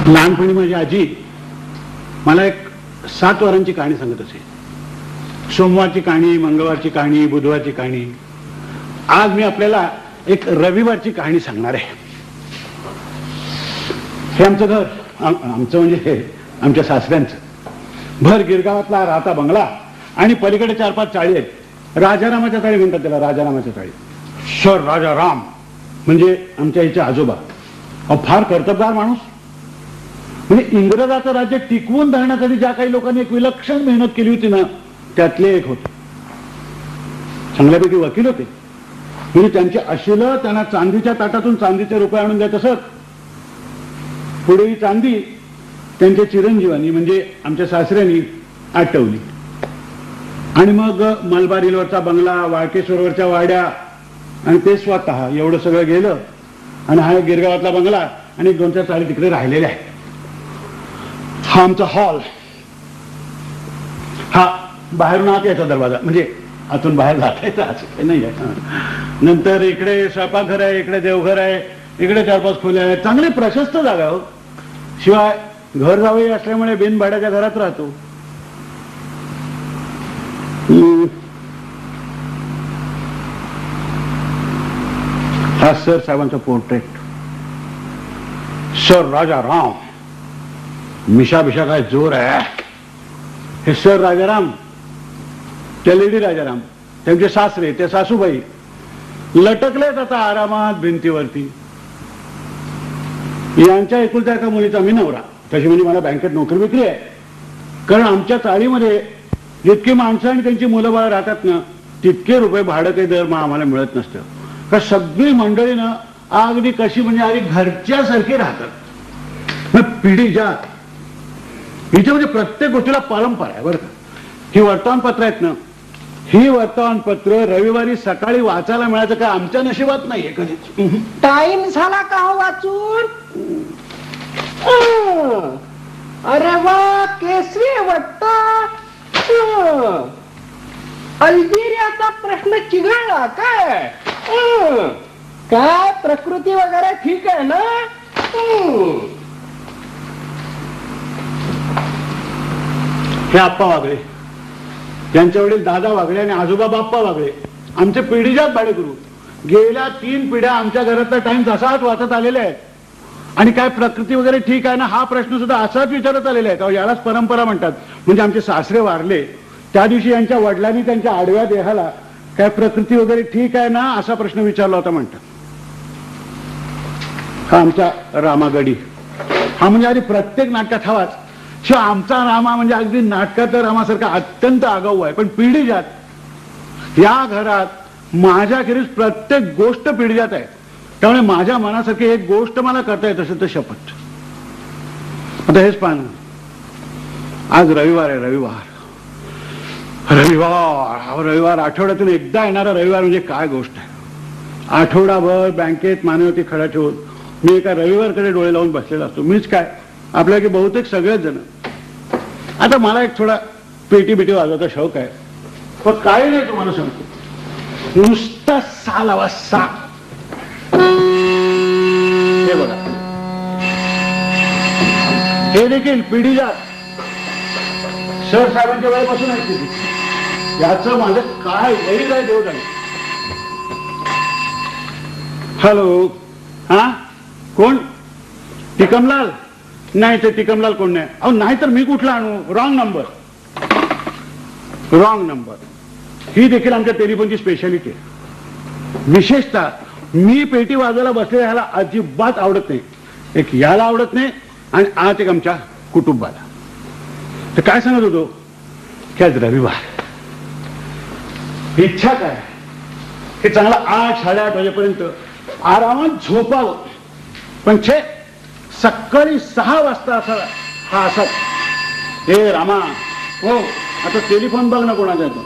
लहानपणी माझी आजी मला एक 7 वारांची कहाणी सांगत असे. सोमवारची कहाणी, मंगळवारची कहाणी, बुधवारची कहाणी. आज मी आपल्याला एक रविवारची कहाणी सांगणार आहे. हे आमचं घर, आमचं म्हणजे हे आमच्या सासऱ्यांचं. भर गिरगावातला राहता बंगला आणि पलीकडे 4-5 चाळी आहेत. राजारामाच्या चाळी म्हणतात त्याला, राजारामाच्या चाळी. सर राजाराम म्हणजे आमच्या इथे आजोबा. फार कर्तबगार माणूस. म्हणजे इंग्रजाचं राज्य टिकवून धरण्यासाठी ज्या काही लोकांनी एक विलक्षण मेहनत केली होती ना, त्यातले एक होते. चांगल्यापैकी वकील होते. म्हणजे त्यांची अशिलं त्यांना चांदीच्या ताटातून चांदीचे रुपये आणून देत असत. पुढे ही चांदी त्यांच्या चिरंजीवानी म्हणजे आमच्या सासऱ्यांनी आटवली. आणि मग मलबार हिलवरचा बंगला, वाळकेश्वरवरच्या वाड्या आणि ते स्वतः एवढं सगळं गेलं. आणि हा गिरगावातला बंगला आणि 2-4 चाळी तिकडे राहिलेल्या आहेत. हा आमचा हॉल. हा बाहेरून आत यायचा दरवाजा, म्हणजे आतून बाहेर जाता येतं असं काही नाही आहे. नंतर इकडे स्वयंपाकघर आहे, इकडे देवघर आहे, इकडे 4-5 खोल्या आहेत. चांगली प्रशस्त जागा हो. शिवाय घर जावई असल्यामुळे बिनभाड्याच्या घरात राहतो. हा सर साहेबांचा पोर्ट्रेट. सर राजाराम. मिशा बिशा काय जोर आहे. हे सर राजाराम, त्या लेडी राजाराम, त्यांचे सासरे, ते सासूबाई लटकलेत आता आरामात भिंतीवरती. यांच्या एकुलत्या एका मुलीचा मी नवरा. तशी म्हणजे मला बँकेत नोकरी विक्री आहे. कारण आमच्या चाळीमध्ये जितकी माणसं आणि त्यांची मुलं बाळ राहतात ना, तितके रुपये भाडं काही दरमहा आम्हाला मिळत नसतं. का सगळी मंडळी ना अगदी कशी म्हणजे अगदी घरच्यासारखी राहतात. मग पिढी जात इथे म्हणजे प्रत्येक गोष्टीला परंपरा आहे बरं का. ही वर्तमानपत्र आहेत ना, ही वर्तमानपत्र रविवारी सकाळी वाचायला मिळायचं काय आमच्या नशिबात नाहीये कधीच. टाइम झाला का हो वाचून? अरे वा, केसरी वाटतं. अल्जेरियाचा प्रश्न चिघळला काय? काय प्रकृती वगैरे ठीक आहे ना? हे आप्पा वागळे, त्यांच्या वडील दादा वागळे आणि आजोबा बाप्पा वागळे. आमचे पिढीजात भाडेकरू. गेल्या 3 पिढ्या आमच्या घरातला टाइम तसाच वाचत आलेले आहेत. आणि काय प्रकृती वगैरे ठीक आहे ना, हा प्रश्न सुद्धा असाच विचारत आलेला आहे. यालाच परंपरा म्हणतात. म्हणजे आमचे सासरे वारले त्या दिवशी यांच्या वडिलांनी त्यांच्या आडव्या देहाला काय प्रकृती वगैरे ठीक आहे ना असा प्रश्न विचारला होता म्हणतात. हा आमचा रामागडी. हा म्हणजे आधी प्रत्येक नाटकात हवाच. शिवाय आमचा रामा म्हणजे अगदी नाटकातल्या रामासारखा अत्यंत आगाऊ आहे. पण पिढीजात या घरात माझ्याखेरीज प्रत्येक गोष्ट पिढीजात आहे. त्यामुळे माझ्या मनासारखी एक गोष्ट मला करता येत असेल तर शपथ. आता हेच पाहणं, आज रविवार आहे. रविवार आठवड्यातून एकदा येणारा रविवार म्हणजे काय गोष्ट आहे. आठवडाभर बँकेत मानवती खडा ठेवून मी एका रविवारकडे डोळे लावून बसलेला असतो. मीच काय, आपल्या की बहुतेक सगळेच जण. आता मला एक थोडा पेटी वाजवायचा शौक आहे. पण काही नाही तुम्हाला सांगतो, नुसता सा लावा, सा. हे बघा, हे देखील पिढीजात सर साहेबांच्या वेळेपासून आहे. याचं माझं काय वैर आहे देव जाणे. हॅलो, हा कोण? टिकमलाल? नाही, ते टिकमलाल कोण नाही. अहो नाही तर मी कुठला आणू? Wrong number. ही देखील आमच्या टेलिफोनची स्पेशालिटी आहे. विशेषतः मी पेटी वाजवायला बसलेला ह्याला अजिबात आवडत नाही. एक याला आवडत नाही आणि आज एक आमच्या कुटुंबाला. तर काय सांगत होतो की आज रविवार. इच्छा काय की चांगला 8-8:30 वाजेपर्यंत आरामात झोपावं. पण छे, सकाळी 6 वाजता असा हा असा. हे रामा, हो आता टेलिफोन बघ ना कोणाचा येतो.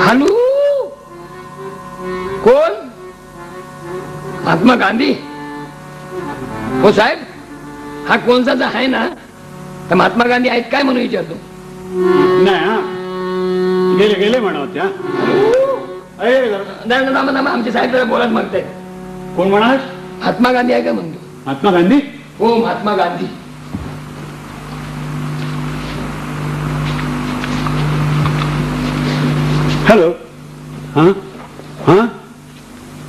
हॅलो, कोण? महात्मा गांधी? हो साहेब, हा कोणचा आहे ना, तर महात्मा गांधी आहेत काय म्हणून विचारतो. नाही, हा गेले म्हणा त्या. आमचे साहेब जरा बोलत मागतायत. कोण म्हणाल? महात्मा गांधी आहे का म्हणतो. महात्मा गांधी? हो, महात्मा गांधी. हॅलो. हा हा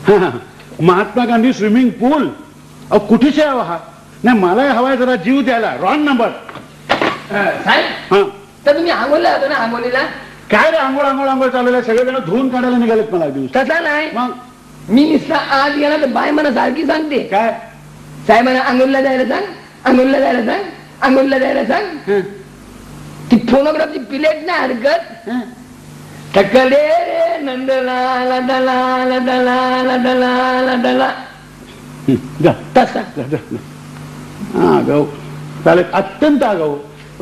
हा, महात्मा गांधी स्विमिंग पूल? अहो कुठेच आहे हा? नाही मलाही हवाय जरा जीव द्यायला. Wrong number. साहेब, हा, तर तुम्ही आंघोळला होता ना? आंघोळीला काय रे आंघोळ आंघोळ आंघोळ चाललेलं आहे. सगळेजण धुवून काढायला निघालेत मला दिवस. तसा नाही. मग मी नुसता आज गेला तर बाय मला सारखी सांगते, काय? साहेबांना आंघोळला जायला सांग, आंघोळला जायला सांग, आंघोळला जायला सांग. हं, ती फोनोग्राफची प्लेट नाही हरकत. हं. थकले रे नंदला दला दला दला दला हं, जा तसा. जा, जा. हा आगाऊ चालेल, अत्यंत आगाऊ.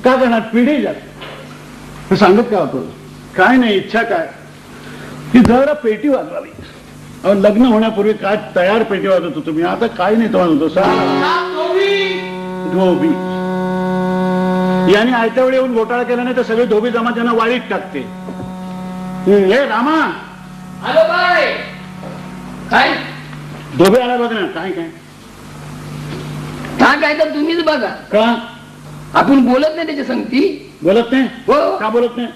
काय करणार? पिढी जात सांगत का आपण? काय नाही, इच्छा काय की जरा पेटी वाजवावी. अहो लग्न होण्यापूर्वी काय तयार पेटी वाजवत होतो मी. आता काय नाही तो म्हणतो धोबी. याने आयत्या वेळी येऊन घोटाळा केला नाही तर सगळे धोबी जमा त्यांना वाळीत टाकते. हे रामा, हॅलो बाय. काय धोबी आला बघ ना. काय काय काय तर तुम्हीच बघा. का आपण बोलत नाही त्याच्या संगती? बोलत नाही? हो. का बोलत नाही?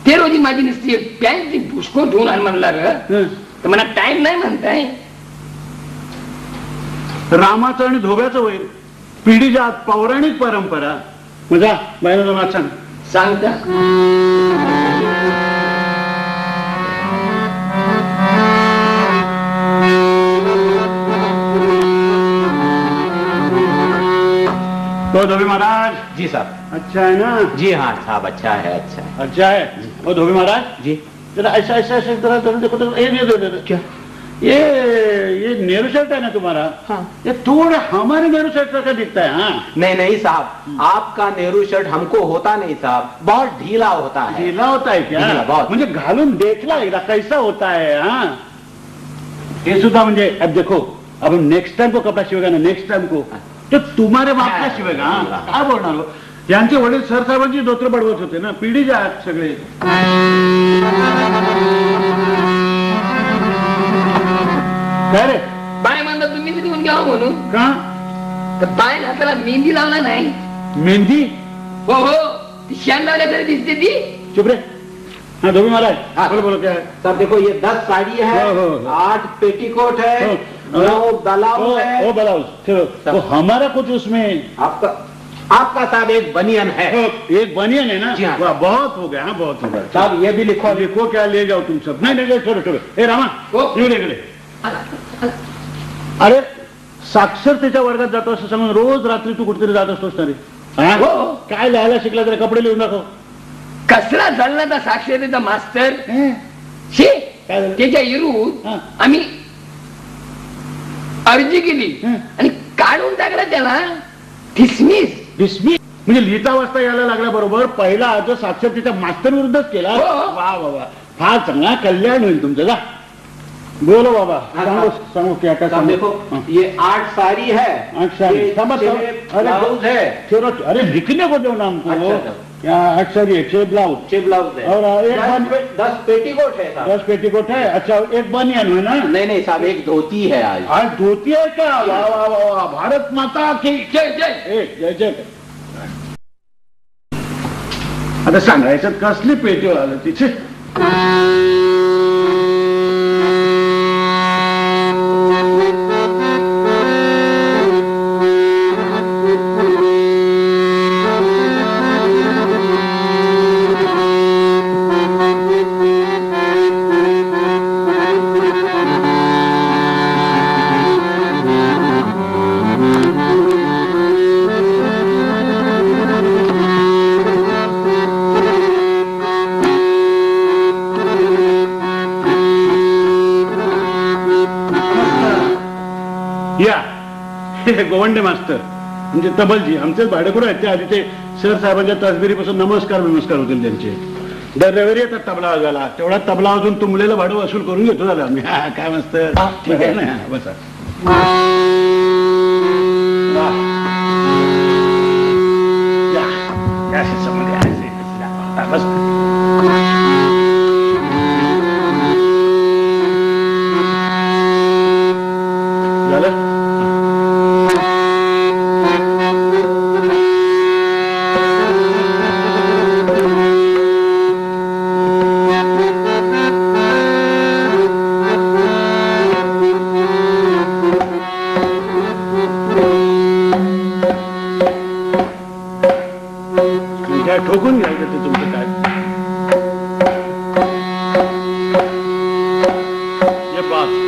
ते रोजी माझी नुसती पॅन्ट ती पुष्कळ ठेवून आण म्हणला ग, हं. तर मला टाइम नाही म्हणताय. रामाचं आणि धोब्याचं वैर, पिढीच्या आत पौराणिक परंपरा. मजा बायला वाच सांग. सांगता तो धोबी महाराज. जी साहब. अच्छा है ना? जी हाँ साहब, अच्छा है, अच्छा है. अच्छा है. ओ धोबी महाराज जी. जरा ऐसा ऐसा ऐसा जरा जरा देखो तो ये दो क्या? ये नेहरू शर्ट है ना तुम्हारा? हाँ. ये थोड़ा हमारे नेहरू शर्ट का दिखता है. हाँ नहीं नहीं साहब, आपका नेहरू शर्ट हमको होता नहीं साहब, बहुत ढीला होता है. ढीला होता है क्या? ढीला बहुत. म्हणजे घालून देखला एकदा कैसा होता है. हाँ हे सुद्धा म्हणजे अब देखो अब नेक्स्ट टाइम को कपड़ा शिवेगा ना, नेक्स्ट टाइम को तो तुम्हारे बाप का शिवेगा. हाँ काय बोलणार हो? यांचे वडील सरसाहेबांची धोत्र बडवत होते ना. पिढीच्या आत सगळे. काय रे? बाय म्हणता तुम्ही देऊन घ्यावं म्हणून. का? तर बाय हाताला मेहंदी लावला नाही. मेहंदी? हो हो, ती शान लावल्या तरी दिसते ती. चुप रे. हाँ धोबी महाराज. हाँ. बोलो बोलो क्या है? साहब देखो ये 10 साड़ी है, हो, हो, हो. 8 पेटीकोट है, हो. 9 ब्लाउज है. ओ ब्लाउज चलो. तो हमारा कुछ उसमें आपका साहब एक बनियन है. एक बनियन है ना? जी हाँ. वाह, बहुत हो गया. हाँ बहुत हो गया. साहब ये भी लिखो. लिखो क्या ले जाओ तुम सब. नहीं नहीं छोड़ो छोड़ो. ए रामा हो. येऊ इकडे. अरे साक्षरतेच्या वर्गात जातो असं सांगून रोज रात्री तू कुठेतरी जात असतोस ना रे? हा? हो. काय लिहायला शिकला जरा कपडे लिहून दाखव. कसला चालला तर साक्षरतेचा मास्तर. हं. शे काय झालं? त्याच्या विरुद्ध हा. आम्ही अर्जी केली हं. आणि काढून टाकला त्याला. डिसमिस. डिसमिस म्हणजे लिहिता वाचता यायला लागल्याबरोबर पहिला अर्ज साक्षरतेच्या मास्तर विरुद्धच केला. हो. वा वा वा, फार चांगला कल्याण होईल तुमचं. जा बोलो बाबा. हाँ, सांगो साहब. सांगो क्या क्या साहब सांगो. देखो हाँ. ये 8 साड़ी है, अच्छा ये समझ 6 ब्लाउज है, चलो अरे लिखने को दो ना हमको. अच्छा. क्या 8 साड़ी है, 6 ब्लाउज 6 ब्लाउज है और एक 10 पेटीकोट है साहब. 10 पेटीकोट है. अच्छा एक बनियान है ना? नहीं नहीं साहब, एक धोती है आज. आज धोती है क्या? वाह वाह वाह वाह, भारत माता की जय जय. जय जय. आता सांगायचं कसली पेटी आलं तिथे. या गोवंडे मास्तर म्हणजे तबलजी आमचेच भाडेकरू आहेत. ते आधी ते सर साहेबांच्या तसबिरीपासून नमस्कार होतील त्यांचे. दर रविवारी येतात तबला वाजवायला. तेवढा तबला वाजून तुंबलेलं भाडं वसूल करून घेतो झालं आम्ही. काय मास्तर ठीक आहे ना? बसा. लक्षात येते तुमचं काय. ये बात.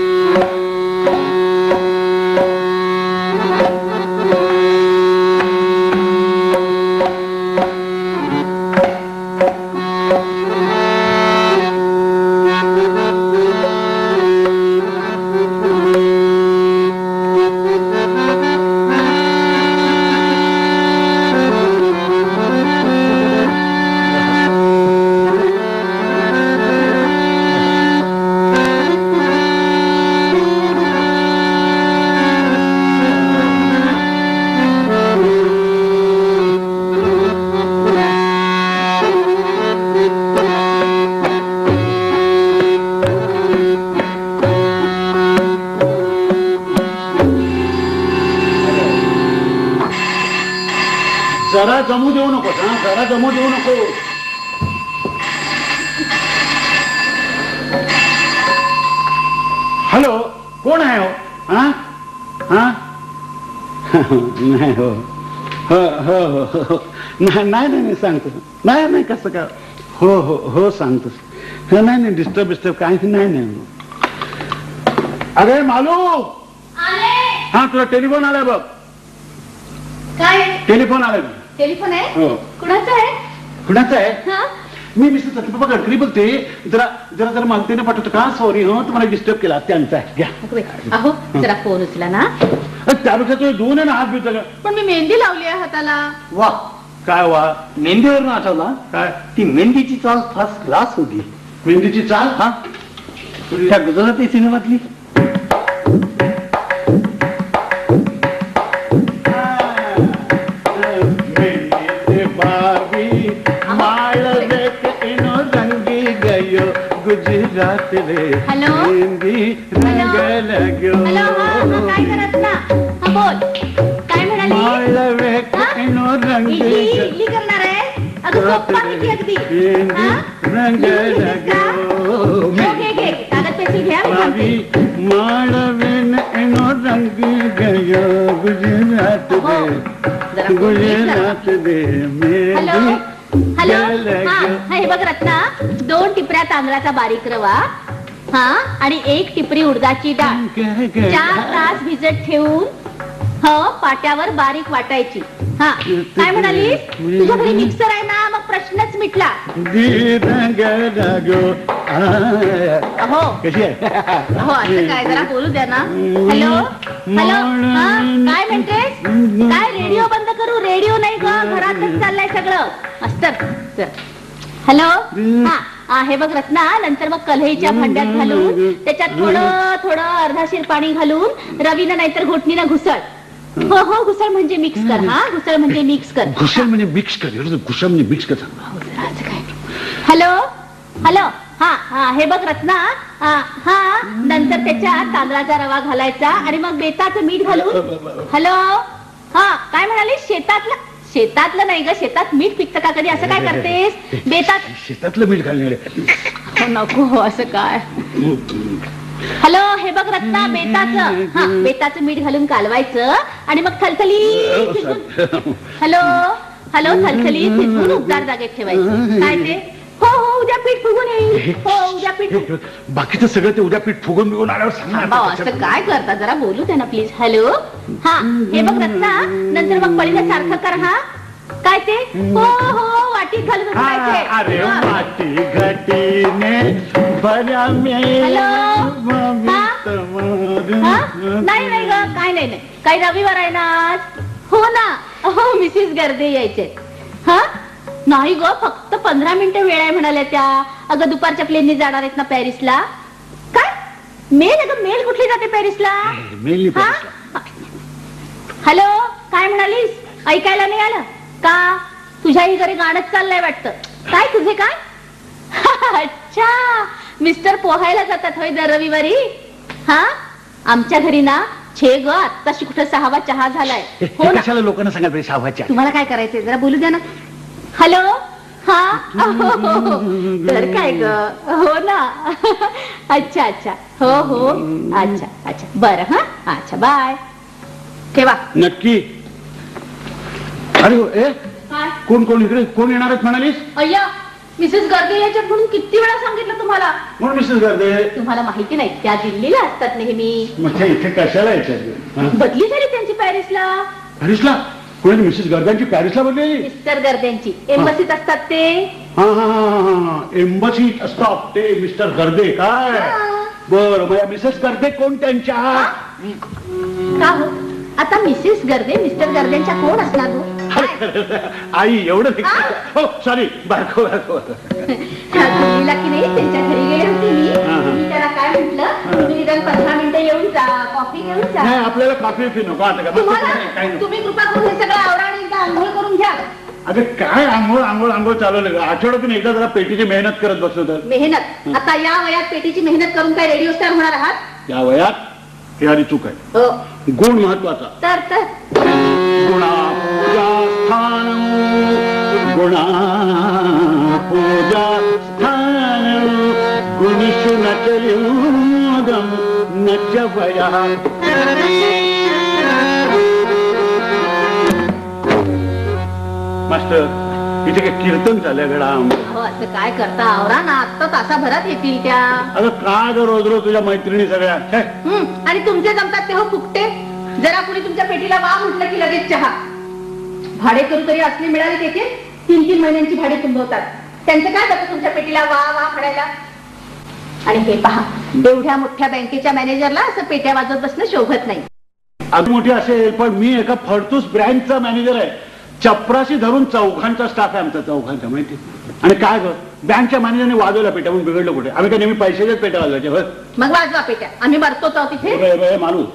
जरा जमू देऊ नको. हा, जरा जमू देऊ नको. हॅलो, कोण आहे हो? हा हा नाही हो. हो हो हो हो. नाही नाही सांगतो. नाही नाही कसं का. हो हो हो सांगतो. नाही नाही डिस्टर्ब काही नाही. अरे मालू, हा तुला टेलिफोन आलाय बघ. काय टेलिफोन आलाय. टेलिफोन आहे? हो. कुणाचा आहे? कुणाचं आहे? हा? मी मिस्टर सत्यबाबा गडकरी बघते. जरा जरा जरा मागतीने पाठवतो का. सॉरी हो, तुम्हाला डिस्टर्ब केला. त्यांचा आहे घ्या. अहो जरा फोन उचला ना. त्यापेक्षा तुम्ही दोन आहे ना हात बित. पण मी मेहंदी लावली आहे हाताला. वा, काय वा. मेहंदीवरून आठवला. काय ती मेहंदीची चाल फर्स्ट क्लास होती. मेहंदीची चाल. हा, त्या गुजराती सिनेमातली. गुजरात रे. हॅलो? मेहंदी रंग लगो. हॅलो, हा, काय करत ना. हा बोल, काय म्हणाली? माळवे हा? किनो रंग इडली करणार आहे? अगं सोप्पा किती अगदी. मेहंदी हा? रंग मेहंदी लगो. घे कागद पेन्सिल घ्या. मी सांगते. माळवेन एनो रंग गयो गुजरात अहो, रे. जरा फोन नीट करा. गुजरात रे. Hello Mehndi hello. हा हे बघ रत्ना, 2 टिपऱ्या तांदळाचा बारीक रवा, हा, आणि 1 टिपरी उडदाची डाळ 4 तास भिजत ठेवून पाट्यावर बारीक वाटायची. हा, काय म्हणाली? तुझ्याकडे मिक्सर आहे ना, मग प्रश्नच मिटला. अहो कशी आहे? हो, असं काय, जरा बोलू द्या ना. Hello hello. हा, काय म्हणतेस? काय रेडिओ बंद करू? रेडिओ नाही ग, घरातच चाललंय सगळं. अस्तर. हॅलो. हा, हे बघ रत्ना, नंतर मग कल्हेच्या भांड्यात घालून त्याच्यात थोडं थोडं अर्धाशीर पाणी घालून रवीनं नाहीतर घोटणीनं घुसळ. हो हो, घुसळ म्हणजे मिक्स कर. हा, घुसळ म्हणजे मिक्स कर. घुसळ म्हणजे मिक्स कर. घुसळ म्हणजे मिक्स कर. Hello hello. हा हा, हे बघ रत्ना, हा, नंतर त्याच्यात तांदळाचा रवा घालायचा आणि मग बेताचं मीठ घालून. हॅलो. हा, काय म्हणाली? शेतातलं नाही ग, शेतात मीठ पिकतं का कधी? असं काय करतेस? बेतात शेतातलं मीठ घालणार. नको हो, असं काय. हॅलो, हे बघ रत्ना, बेताचं मीठ घालून कालवायचं आणि मग थलथली. हॅलो हॅलो, थलथली भिजवून उबदार जागेत ठेवायचं. काय ते? हो हो, उद्या पीठ फुगून येईल. हो, उद्या पीठ. बाकीचं सगळं ते उद्या पीठ फुगून बिगून आल्यावर सांगणार. असं काय करता? जरा बोलू द्या ना प्लीज. हॅलो. हा, हे बघ रत्ना, नंतर मग पळीला सारखं कर. हा, काय ते? हो हो, वाटीत घालून उघडायचे. अरे वाटी घटीने बऱ्या नाही नाही ग, काय नाही. काही रविवार आहे ना आज. हो ना. हो, मिसेस गर्दे यायचे. हा, नाही ग, फक्त 15 मिनिटं वेळ आहे म्हणाल्या त्या. अगं दुपारच्या प्लेनने जाणार आहेत ना पॅरिसला. काय मेल? अगं मेल कुठली जाते पॅरिसला? हॅलो, काय म्हणालीस? ऐकायला नाही आलं का? तुझ्याही घरी गाणंच चाललंय वाटतं. काय तुझे काय? अच्छा, मिस्टर पोहायला जातात होय दर रविवारी. हा, आमच्या घरी ना छे ग, आत्ताशी कुठं 6वा चहा झालाय. हो ना. कशाला लोकांना सांगायला पाहिजे 6वा? तुम्हाला काय करायचंय? जरा बोलू द्या ना. हॅलो. हा, तर काय ग. हो ना. अच्छा अच्छा. हो हो, अच्छा अच्छा, बरं. हा, अच्छा, बाय. ठेवा. नक्की. अरे हो, ए काय कोण कोण इकडे कोण येणार आहेत म्हणालीस? अय्या मिसेस गर्दे याच्यात म्हणून किती वेळा सांगितलं तुम्हाला. म्हणून मिसेस गर्दे तुम्हाला माहिती नाही त्या दिल्लीला असतात नेहमी. म्हणजे इथे कशाला यायचं? बदली झाली त्यांची पॅरिसला. पॅरिसला? कोणी मिसेस गर्द्यांची पॅरिसला बदलली? मिस्टर गर्द्यांची एम्बसीत असतात ते. हा हा हा एम्बसीत असतात ते मिस्टर गर्दे काय? बरं मग मिसेस गर्दे कोण त्यांच्या? का हो आता मिसेस गर्दे मिस्टर गर्द्यांच्या कोण असणार हो? आई एवढं हो सॉरी बारको दिल्लीला की नाही त्यांच्या घरी गेले होते मी त्याला काय म्हटलं तुम्ही निदान 15 मिनिटं येऊन जा कॉफी घेऊन जा. नाही आपल्याला कॉफी पी नको आता तुम्हाला तुम्ही कृपा करून हे सगळं आवरा आणि एकदा आंघोळ करून घ्या. अगं काय आंघोळ आंघोळ आंघोळ चालवलं का? आठवड्यातून एकदा जरा पेटीची मेहनत करत बसलो तर. मेहनत आता या वयात पेटीची मेहनत करून काय रेडिओ स्टार होणार आहात? या वयात ही आधी चूक आहे. हो गुण महत्वाचा. तर गुणा पूजा स्थान गुणा पूजा स्थान गुणिषु न चलियोदम न च वया. मास्टर इथे काय कीर्तन चाललंय गडा? हो असं काय करता आवरा ना आत्ता तासाभरात येतील त्या. अगं काय ग रोज रोज तुझ्या मैत्रिणी सगळ्या आणि तुमचे जमतात ते हो फुकटे. जरा कुणी तुमच्या पेटीला वा म्हटलं की लगेच चहा. भाडे करू तरी असली मिळाली तेथे 3-3 महिन्यांची भाडे तुंबवतात. त्यांचं काय जातं तुमच्या पेटीला वा वा म्हणायला. आणि हे पहा एवढ्या मोठ्या बँकेच्या मॅनेजरला असं पेट्या वाजवत बसणं शोभत नाही. अगदी मोठी असेल पण मी एका फडतूस ब्रँडचा मॅनेजर आहे. चपराशी धरून चौघांचा स्टाफ आहे आमचा चौघांचा माहिती. आणि काय ग बँकच्या मॅनेजरने वाजवला पेट्या म्हणून बिघडलं कुठे? आम्ही काय नेहमी पैशाच्याच पेट्या वाजवायचे. मग वाजवा पेट्या आम्ही मरतोच आहोत तिथे. माणूस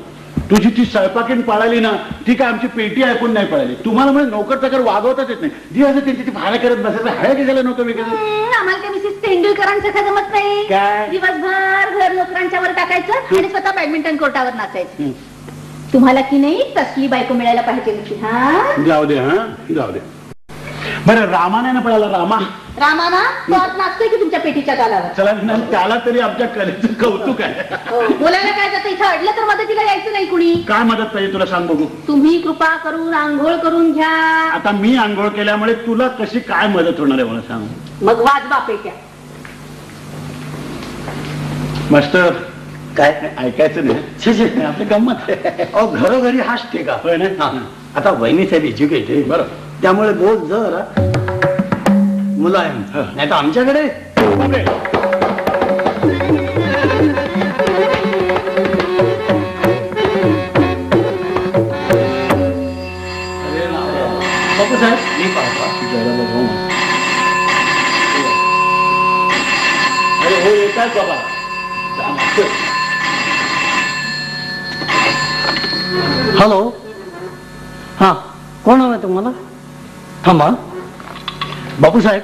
तुझी ती स्वयंपाकीन पळाली ना ती काय आमची पेटी ऐकून नाही पळाली. तुम्हाला म्हणजे नोकर चाकर वागवताच येत नाही. दिवस त्यांची ती भाड्या करत बसायचं हाय की झालं नव्हतं विकायचं. आम्हाला त्या मिसेस तेंडुलकरांचं जमत नाही. काय दिवसभर घर नोकरांच्या वर टाकायचं आणि स्वतः बॅडमिंटन कोर्टावर नाचायचं. तुम्हाला की नाही तसली बायको मिळायला पाहिजे होती. हा जाऊ दे हा जाऊ दे. बरं रामाने पळाला रामा रामाना तो आज नाचतोय की तुमच्या पेटीच्या तालावर. चला त्याला तरी आमच्या कलेचं कौतुक आहे. बोलायला काय जातं इथं अडलं तर मदतीला यायचं नाही कुणी. काय मदत पाहिजे तुला सांग बघू. तुम्ही कृपा करून आंघोळ करून घ्या. आता मी आंघोळ केल्यामुळे तुला कशी काय मदत होणार आहे मला सांग. मग वाजवा पेट्या. मास्टर काय ऐकायचं नाही आपली गंमत आहे. घरोघरी हाच ठेका. होय ना. आता वहिनी साहेब एज्युकेटेड बरं त्यामुळे बोल जरा मुलायम. नाही तर आमच्याकडे बापू साहेब मी पाहतो. अरे हो येतात बाबा. हॅलो हा कोण हवं तुम्हाला? थांबा बापू साहेब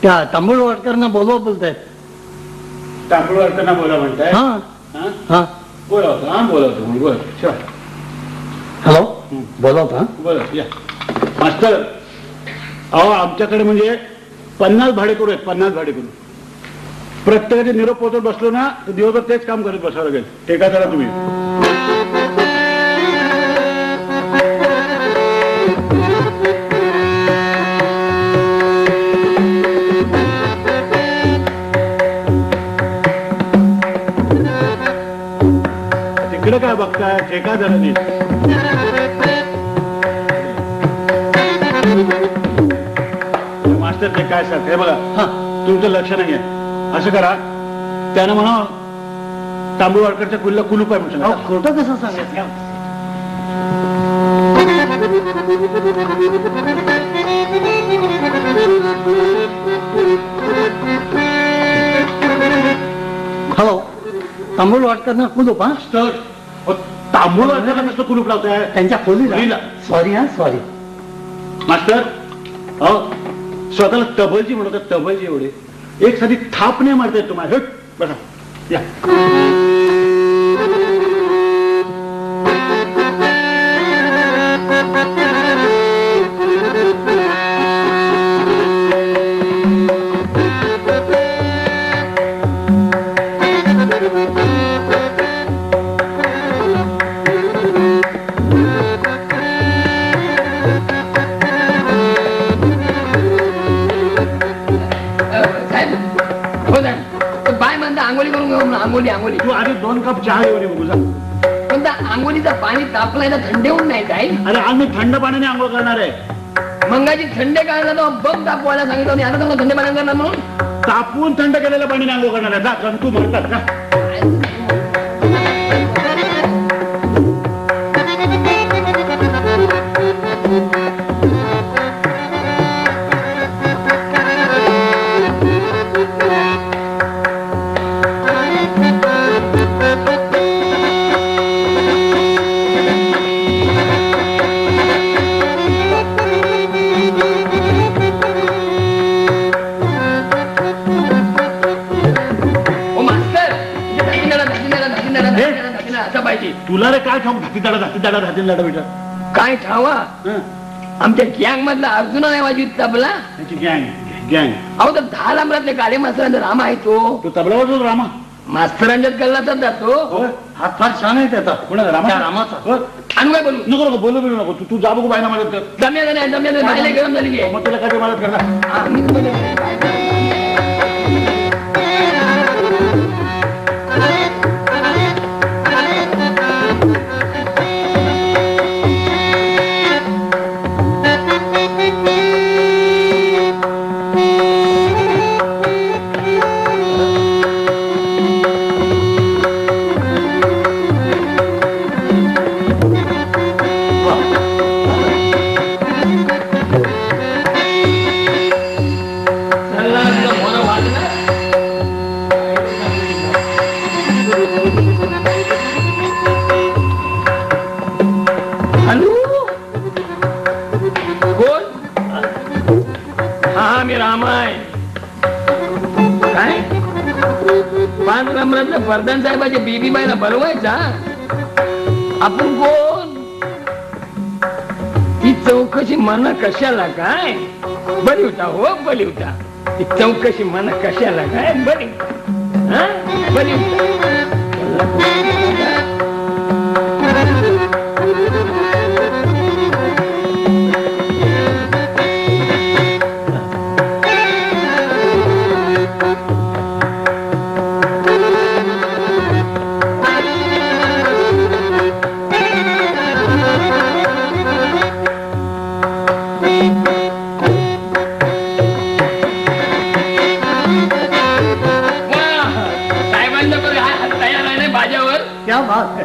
त्या तांबूळ वाटकरांना बोलवा बोलतायत. तांबूळ वाटताना बोला म्हणताय. हा हा बोलावतो हा बोलावतो बोल चल. हॅलो बोलवता बोला या. मास्तर अहो आमच्याकडे म्हणजे 50 भाडेकरू आहेत. 50 भाडेकरू. प्रत्येकाचे निरोप पोहोचत बसलो ना तर दिवसभर तेच काम करत बसावं लागेल. टेका करा तुम्ही. तिकडे काय बघताय? ठेका जरा नीट. मास्टर ते काय सांगते बघा. तुमचं लक्ष नाहीये. असं करा त्यानं म्हणा तांबूळ वाडकरच्या कुलीला कुलूप आहे म्हणून. खोटं कसं सांगायचं? हॅलो तांबूळ वाटकरना कुलूप. हा तांबूळ वाडकरला कसं कुलूप लावताय? त्यांच्या खोलीला. सॉरी हा सॉरी मास्टर अहो स्वतःला तबलजी म्हणतात. तबलजी एवढे एक साधी थाप नाही मारतायत तुम्हाला. बसा या. आंघोली आंघोली. तू आधी 2 कप चहा घेऊन ये बघू जा. पण त्या आंघोलीचं पाणी तापलाय ना, थंड होऊन नाही जाईल. अरे आम्ही थंड पाण्याने आंघोळ करणार आहे. मंगाची थंडे काढला तर बघ तापवायला सांगितलं आणि आता थंड पाण्याने करणार म्हणून. तापवून थंड केलेल्या पाण्याने आंघोळ करणार आहे. जा जंतू मरतात का. तुला रे काय ठाऊ धाती दाडा बेटा. काय ठावा आमच्या गँग मधला अर्जुना नावाची तबला. गँग अहो तर 10 लांबरातले काळे मास्तरांचा रामा आहे तो तबला वाजवतो रामा. मास्तरांच्यात कल्ला तर जातो. हात फार छान आहे त्याचा. कोणाचा रामाचा. आणि काय बोलू नको बोलू नको. तू जा बघू बायना मदत कर. जमल्या बायला गरम झाली की. मग तुला काय मदत करणार. वर्धन साहेबाच्या बेबीबाईला बलवायचा. आपण कोण ती चौकशी मन कशाला काय. बरी होता हो बरी होता. ती चौकशी मन कशाला काय. बरी बरी होता.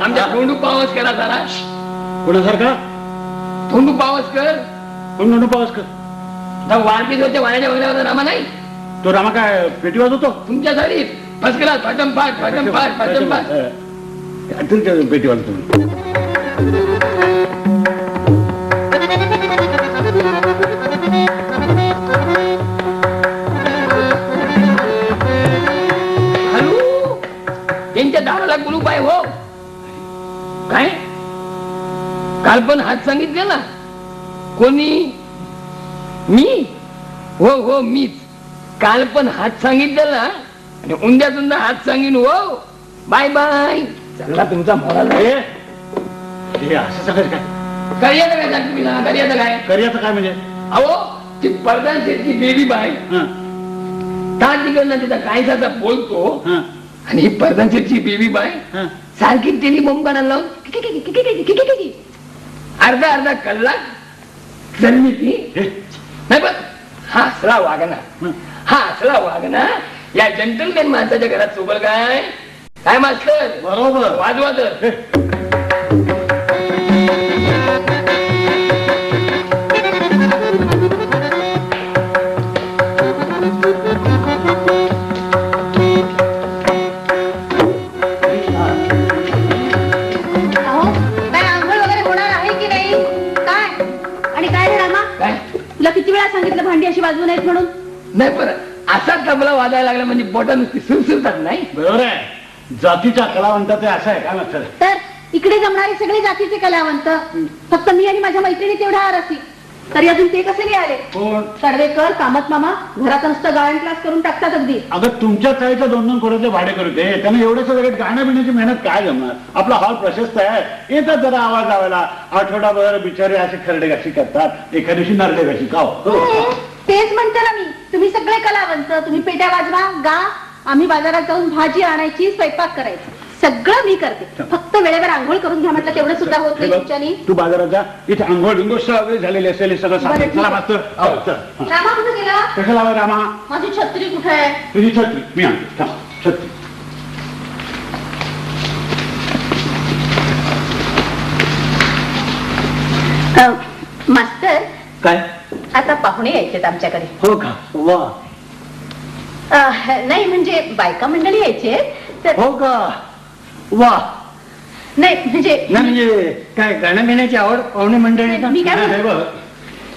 आमच्या धोंडू पावसकर जरा. कोणासारखा. धोंडू पावसकर. कोण धोंडू पावसकर. वारपीसवरच्या वाण्याच्या बंगल्यावर रामा नाही. तो रामा काय पेटी वाजवतो. तुमच्यासाठी फर्स्ट क्लास फटमफाट. तुमच्या पेटी वाजवतो. त्यांच्या दाराला कुलूप आहे हो. काय काल पण हात सांगितलेला कोणी. मी हो मीच. काल पण हात सांगितलेला आणि उंद्या तुंदा हात सांगीन हो. Bye bye. चला तुमचा मोरा असं सगळं काय. करियाचं काय सांगतो मी. करियाचं काय. करियाचं काय म्हणजे. अहो ती प्रधान शेठची बेबी बाय त्या तिकडनं तिचा कायसाचा बोलतो. आणि ही प्रधानची बेबी बाय सारखी त्यांनी बोंब काढायला लावून अर्धा कल्लाक जन्मी ती. नाही बघ हा असला वागना या जंटलमॅन माणसाच्या घरात सोबल काय मास्तर. बरोबर वाजवा तर. तुला किती वेळा सांगितलं भांडी अशी वाजवू नाहीत म्हणून. नाही पण असा तबला वाजायला लागला म्हणजे बोटा नुसती सुरसुरतात नाही. बरोबर आहे. जातीच्या कलावंत ते असं आहे का लक्षात. तर इकडे जमणारे सगळे जातीचे कलावंत. फक्त मी आणि माझ्या मैत्रिणी तेवढा आरसी. तरी अजून ते कसे नाही आले. कोण. तडवेकर कामत मामा. घरात नुसतं गायन क्लास करून टाकतात अगदी. अगं तुमच्या चाळीच्या 2-2 कोटीचे भाडे करते. त्यांना एवढे सगळे गाण्या बिण्याची मेहनत काय जमणार. आपला हॉल प्रशस्त आहे. येतात जरा आवाज लावायला. आठवडाभर बिचारे असे खरडे घाशी करतात. एखाद्या दिवशी नरडे घाशी का. तेच म्हणते ना मी. तुम्ही सगळे कलावंत. तुम्ही पेट्या वाजवा गा आम्ही बाजारात जाऊन भाजी आणायची, स्वयंपाक करायचा, सगळं मी करते. फक्त वेळेवर आंघोळ करून घ्या म्हटलं तेवढं सुद्धा होत नाही तुमच्यानी. तू बाजारात जा, इथे आंघोळ बिंघोळ सगळे झालेले असेल, हे सगळं बरं, ठीक चला आहे. मास्तर. हो, चल. हा. रामा कुठे गेला? कशाला हवं रामा? माझी छत्री कुठे आहे? तुझी छत्री मी आणतो. थांब, छत्री. मास्तर, काय? आता पाहुणे यायचेत आमच्याकडे. हो का? वा. नाही म्हणजे बायका मंडळी यायचे तर. हो का? वा. नाही म्हणजे नाही म्हणजे काय गाण्या बिण्याची आवड पाहुणे मंडळी का? मी काय हे म्हणते, बघ,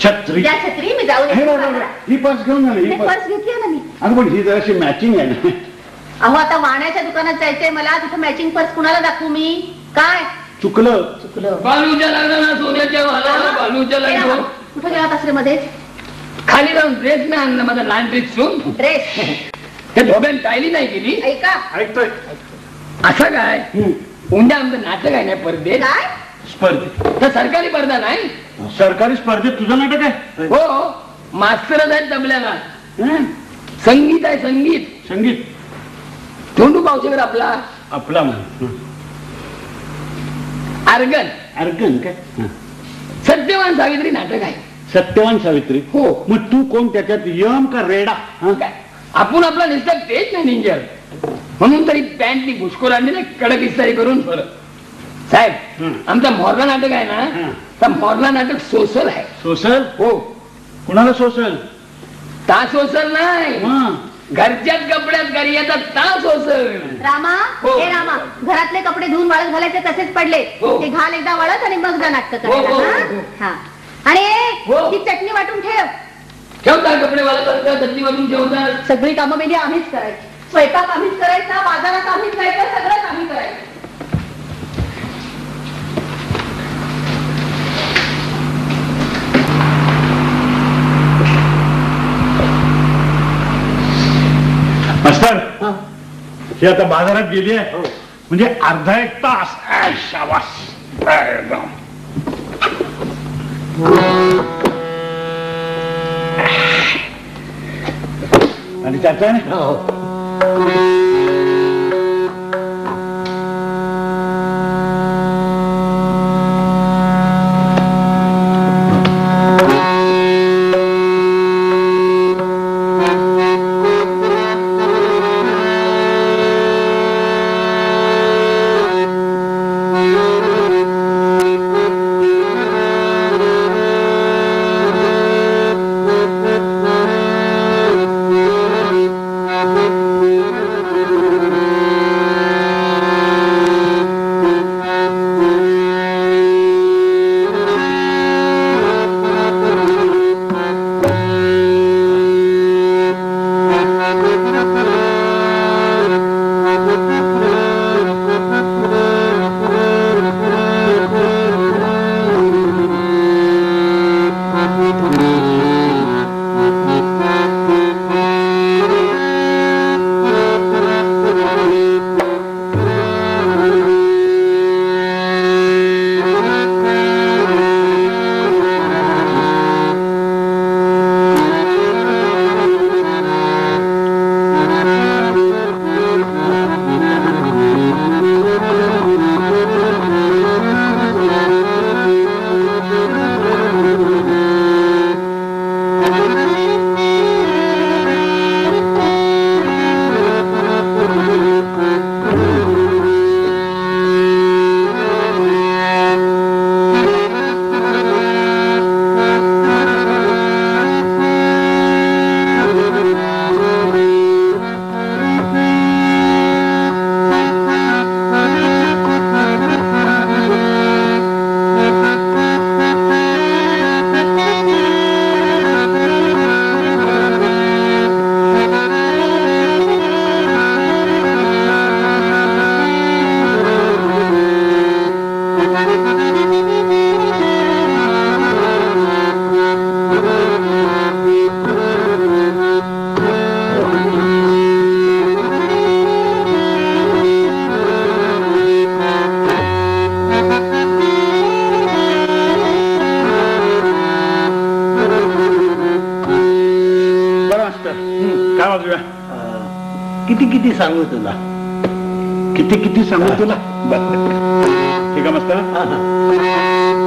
छत्री. द्या छत्री, मी जाऊन हे येते बघ, बघ, बाजारात. ही पर्स घेऊन जा ना, ही पर्स. पर्स घेतली ना मी. अगं पण ही जराशी मॅचिंग आहे ना. अहो आता वाण्याच्या दुकानात जायचंय मला, तिथं मॅचिंग पर्स कुणाला दाखवू मी? काय चुकलं. चुकलं? बालूच्या लग्नाला सोन्याच्या वाला बालूच्या हे लग्न. रामा, कुठं गेला सासरे मध्येच? खाली राहून ड्रेस नाही आणला माझा, लहान ड्रेस शिवून ड्रेस त्या धोब्यान टायली नाही केली. ऐका. ऐकतोय. असं काय उद्या आमचं नाटक आहे ना परदेश, काय? स्पर्धेत, तर सरकारी पडदा नाही. सरकारी स्पर्धेत तुझं नाटक आहे? हो, मास्तरच आहेत तबल्याला. हं? संगीत आहे, संगीत. संगीत धोंडू पावशेकर आपला आपला म्हण. अर्गन अर्गन काय? हं. सत्यवान सावित्री नाटक आहे. सत्यवान सावित्री. हो. मग तू कोण त्याच्यात, यम का रेडा? हं? काय आपण आपला निसर्ग तेच नाही निंजर, म्हणून तरी पॅन्टनी घुसखोर आणली ना, कडक इस्तारी करून. साहेब, आमचा मोरला नाटक आहे ना, तर मोरला नाटक सोसल आहे. सोसल? हो. कुणाला सोसल? ता सोसल नाही, हं. घरच्याच कपड्यात घरी ता सोसल. रामा, हो. हे रामा, घरातले कपडे धुवून वाळत घालायचे तसेच पडले, हो. ते घाल एकदा वाळत आणि मग जा नाटक हो, हो, करायला. हो. हा. आणि हो. ही चटणी वाटून ठेव. ठेवता कपडे वाला चटणी वाटून ठेवतात. सगळी कामं म्हणजे आम्हीच करायची, स्वयंपाक आम्हीच करायचा, बाजारात आम्हीच जायचं, सगळंच आम्ही करायचं. मास्तर, ही आता बाजारात गेली आहे, म्हणजे अर्धा एक तास. शाबास. आणि त्याचा किती किती सांगू तुला. किती किती सांगू तुला. ठीक आहे मस्त. हा, हा.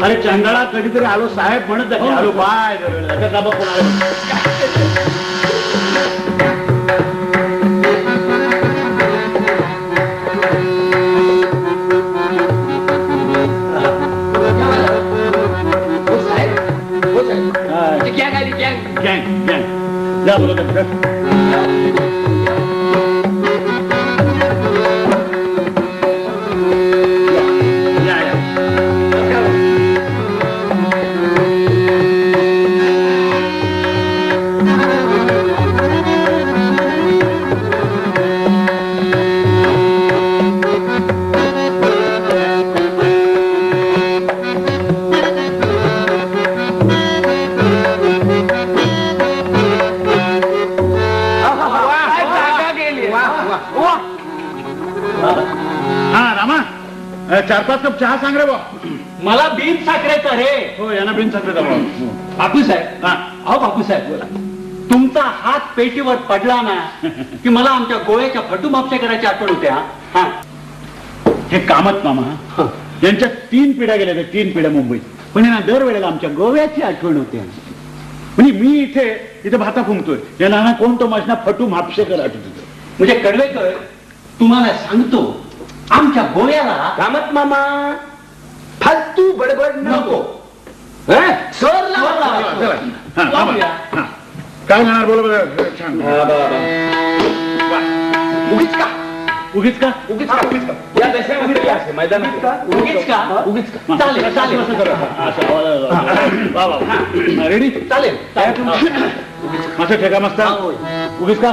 अरे चंदळा कधीतरी आलो साहेब म्हणत जाते आलो बाय जा बोलत चार पाच कप चहा सांग रे बा मला बीन साखरेचं रे. हो यांना बिन साखरेचा बापू साहेब. हा अहो बापू साहेब बोला. तुमचा हात पेटीवर पडला ना की मला आमच्या गोव्याच्या फटू मापशे करायची आठवण होते. हा हे कामत मामा यांच्या 3 पिढ्या गेल्या, 3 पिढ्या मुंबईत, पण यांना दरवेळेला आमच्या गोव्याची आठवण होते. म्हणजे मी इथे भाता फुंकतोय, या नाना कोण तो माझ्या फटू म्हापशेकर आठवत होतो. म्हणजे कडवेकर तुम्हाला सांगतो आमच्या गोव्याला कामत मामा फालतू बडबड नको. सर काय म्हणणार बोला बरं. छान. उगीच का उगीच का उगीच का या दशम्यामध्ये असे मैदानात उगीच का चालेल चालेल रेडी चालेल माझं ठेका मस्ता उगीच का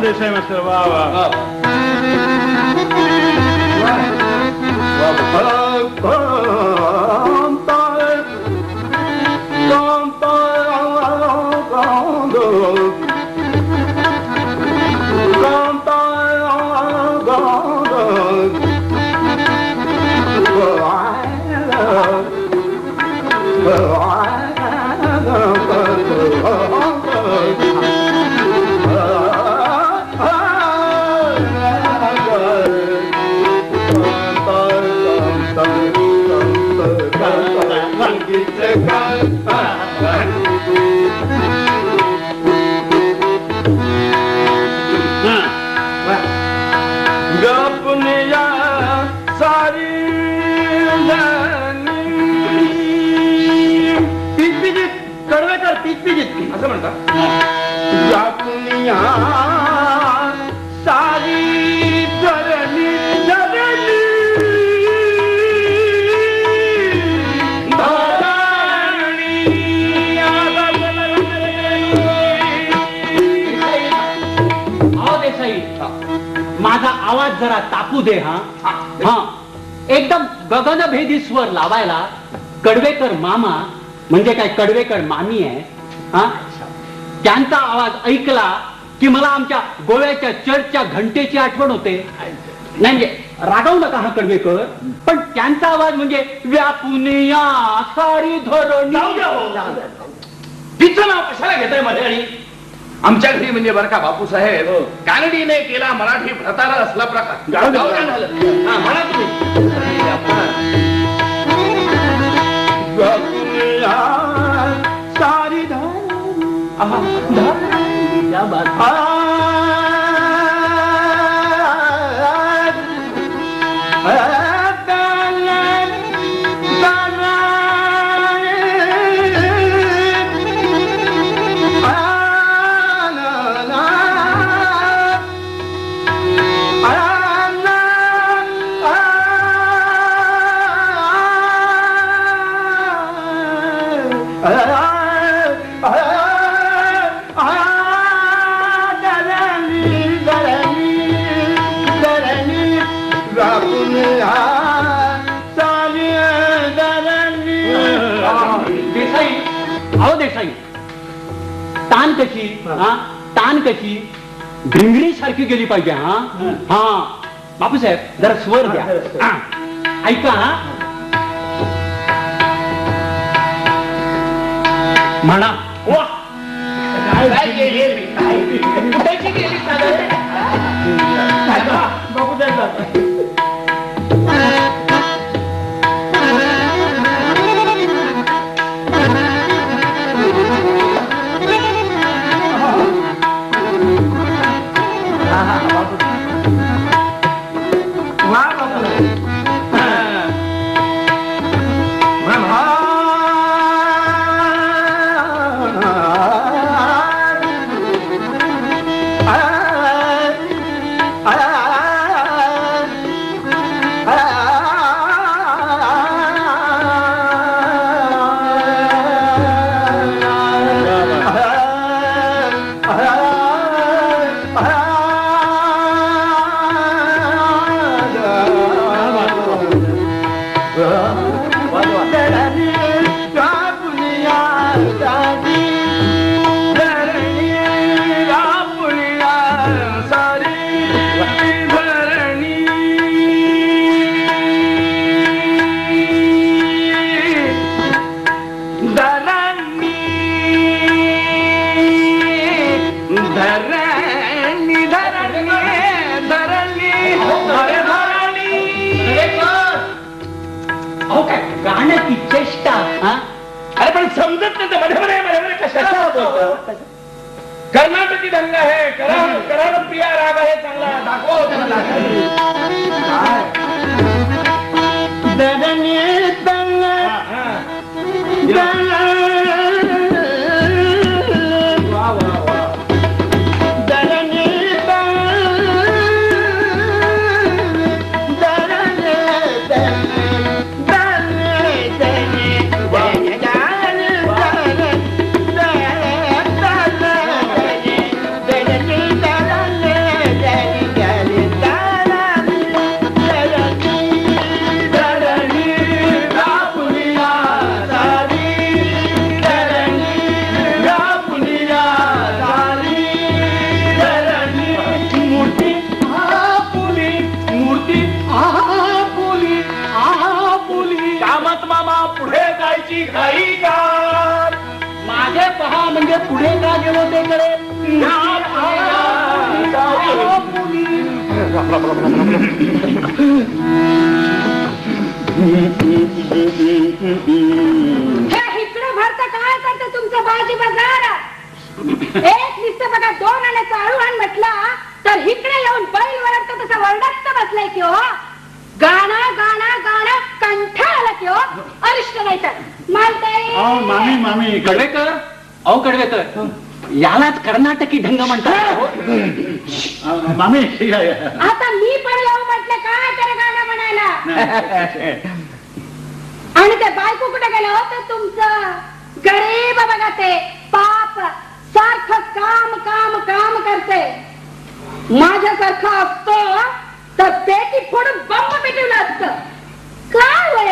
देसाई मास्तर वा वा असं म्हणतात सारी धरणी माझा आवाज जरा तापू दे. हा हा एकदम गगनभेदी स्वर लावायला कडवेकर मामा म्हणजे काय कडवेकर मामी आहे. हा त्यांचा आवाज ऐकला की मला आमच्या गोव्याच्या चर्चच्या घंटेची आठवण होते. नाही म्हणजे रागवू नका हा कडवेकर, पण त्यांचा आवाज म्हणजे व्यापून या सारी धरणी. तिचं नाव कशाला घेताय मध्ये? आणि आमच्या घरी म्हणजे बरं का बापूसाहेब कानडीने केला मराठी प्रतारा असला प्रकार झालं. म्हणा तुम्ही सारी तान कशी तान कशी भिंगरी सारखी गेली पाहिजे. हा हा बापूसाहेब जरा स्वर द्या. ऐका म्हणा. गाण्याची चेष्टा. अरे पण समजत नाही तर मध्ये मध्ये मध्ये कशाला बोलतो? कर्नाटकी ढंग आहे, करार प्रिया राग आहे, चांगला दाखव म्हणजे पुढे का गेलो ते कळेल. हे इकडे भरता काय करते तुमचं भाजी बाजार. एक नुसतं बघा 2 आण्याचा अळूहण म्हटला तर इकडे येऊन बैल वरडतो तसं वरडत बसलाय की हो. गाणं गाणं गाणं कंठाळा की हो. अरिष्ट नाही तर मामी मामी कडवेकर, अहो कडवेकर, यालाच कर्नाटकी ढंग म्हणतात. मामी आता मी पण येऊ म्हटलं काय तर गाणं म्हणायला. आणि ते बायको कुठे गेलं होतं तुमचं. गरीब बघा ते पाप सारखं काम काम काम करते. माझ्यासारखं असतं तर पेटी फोडून बंब पेटवलं असतं. काय वय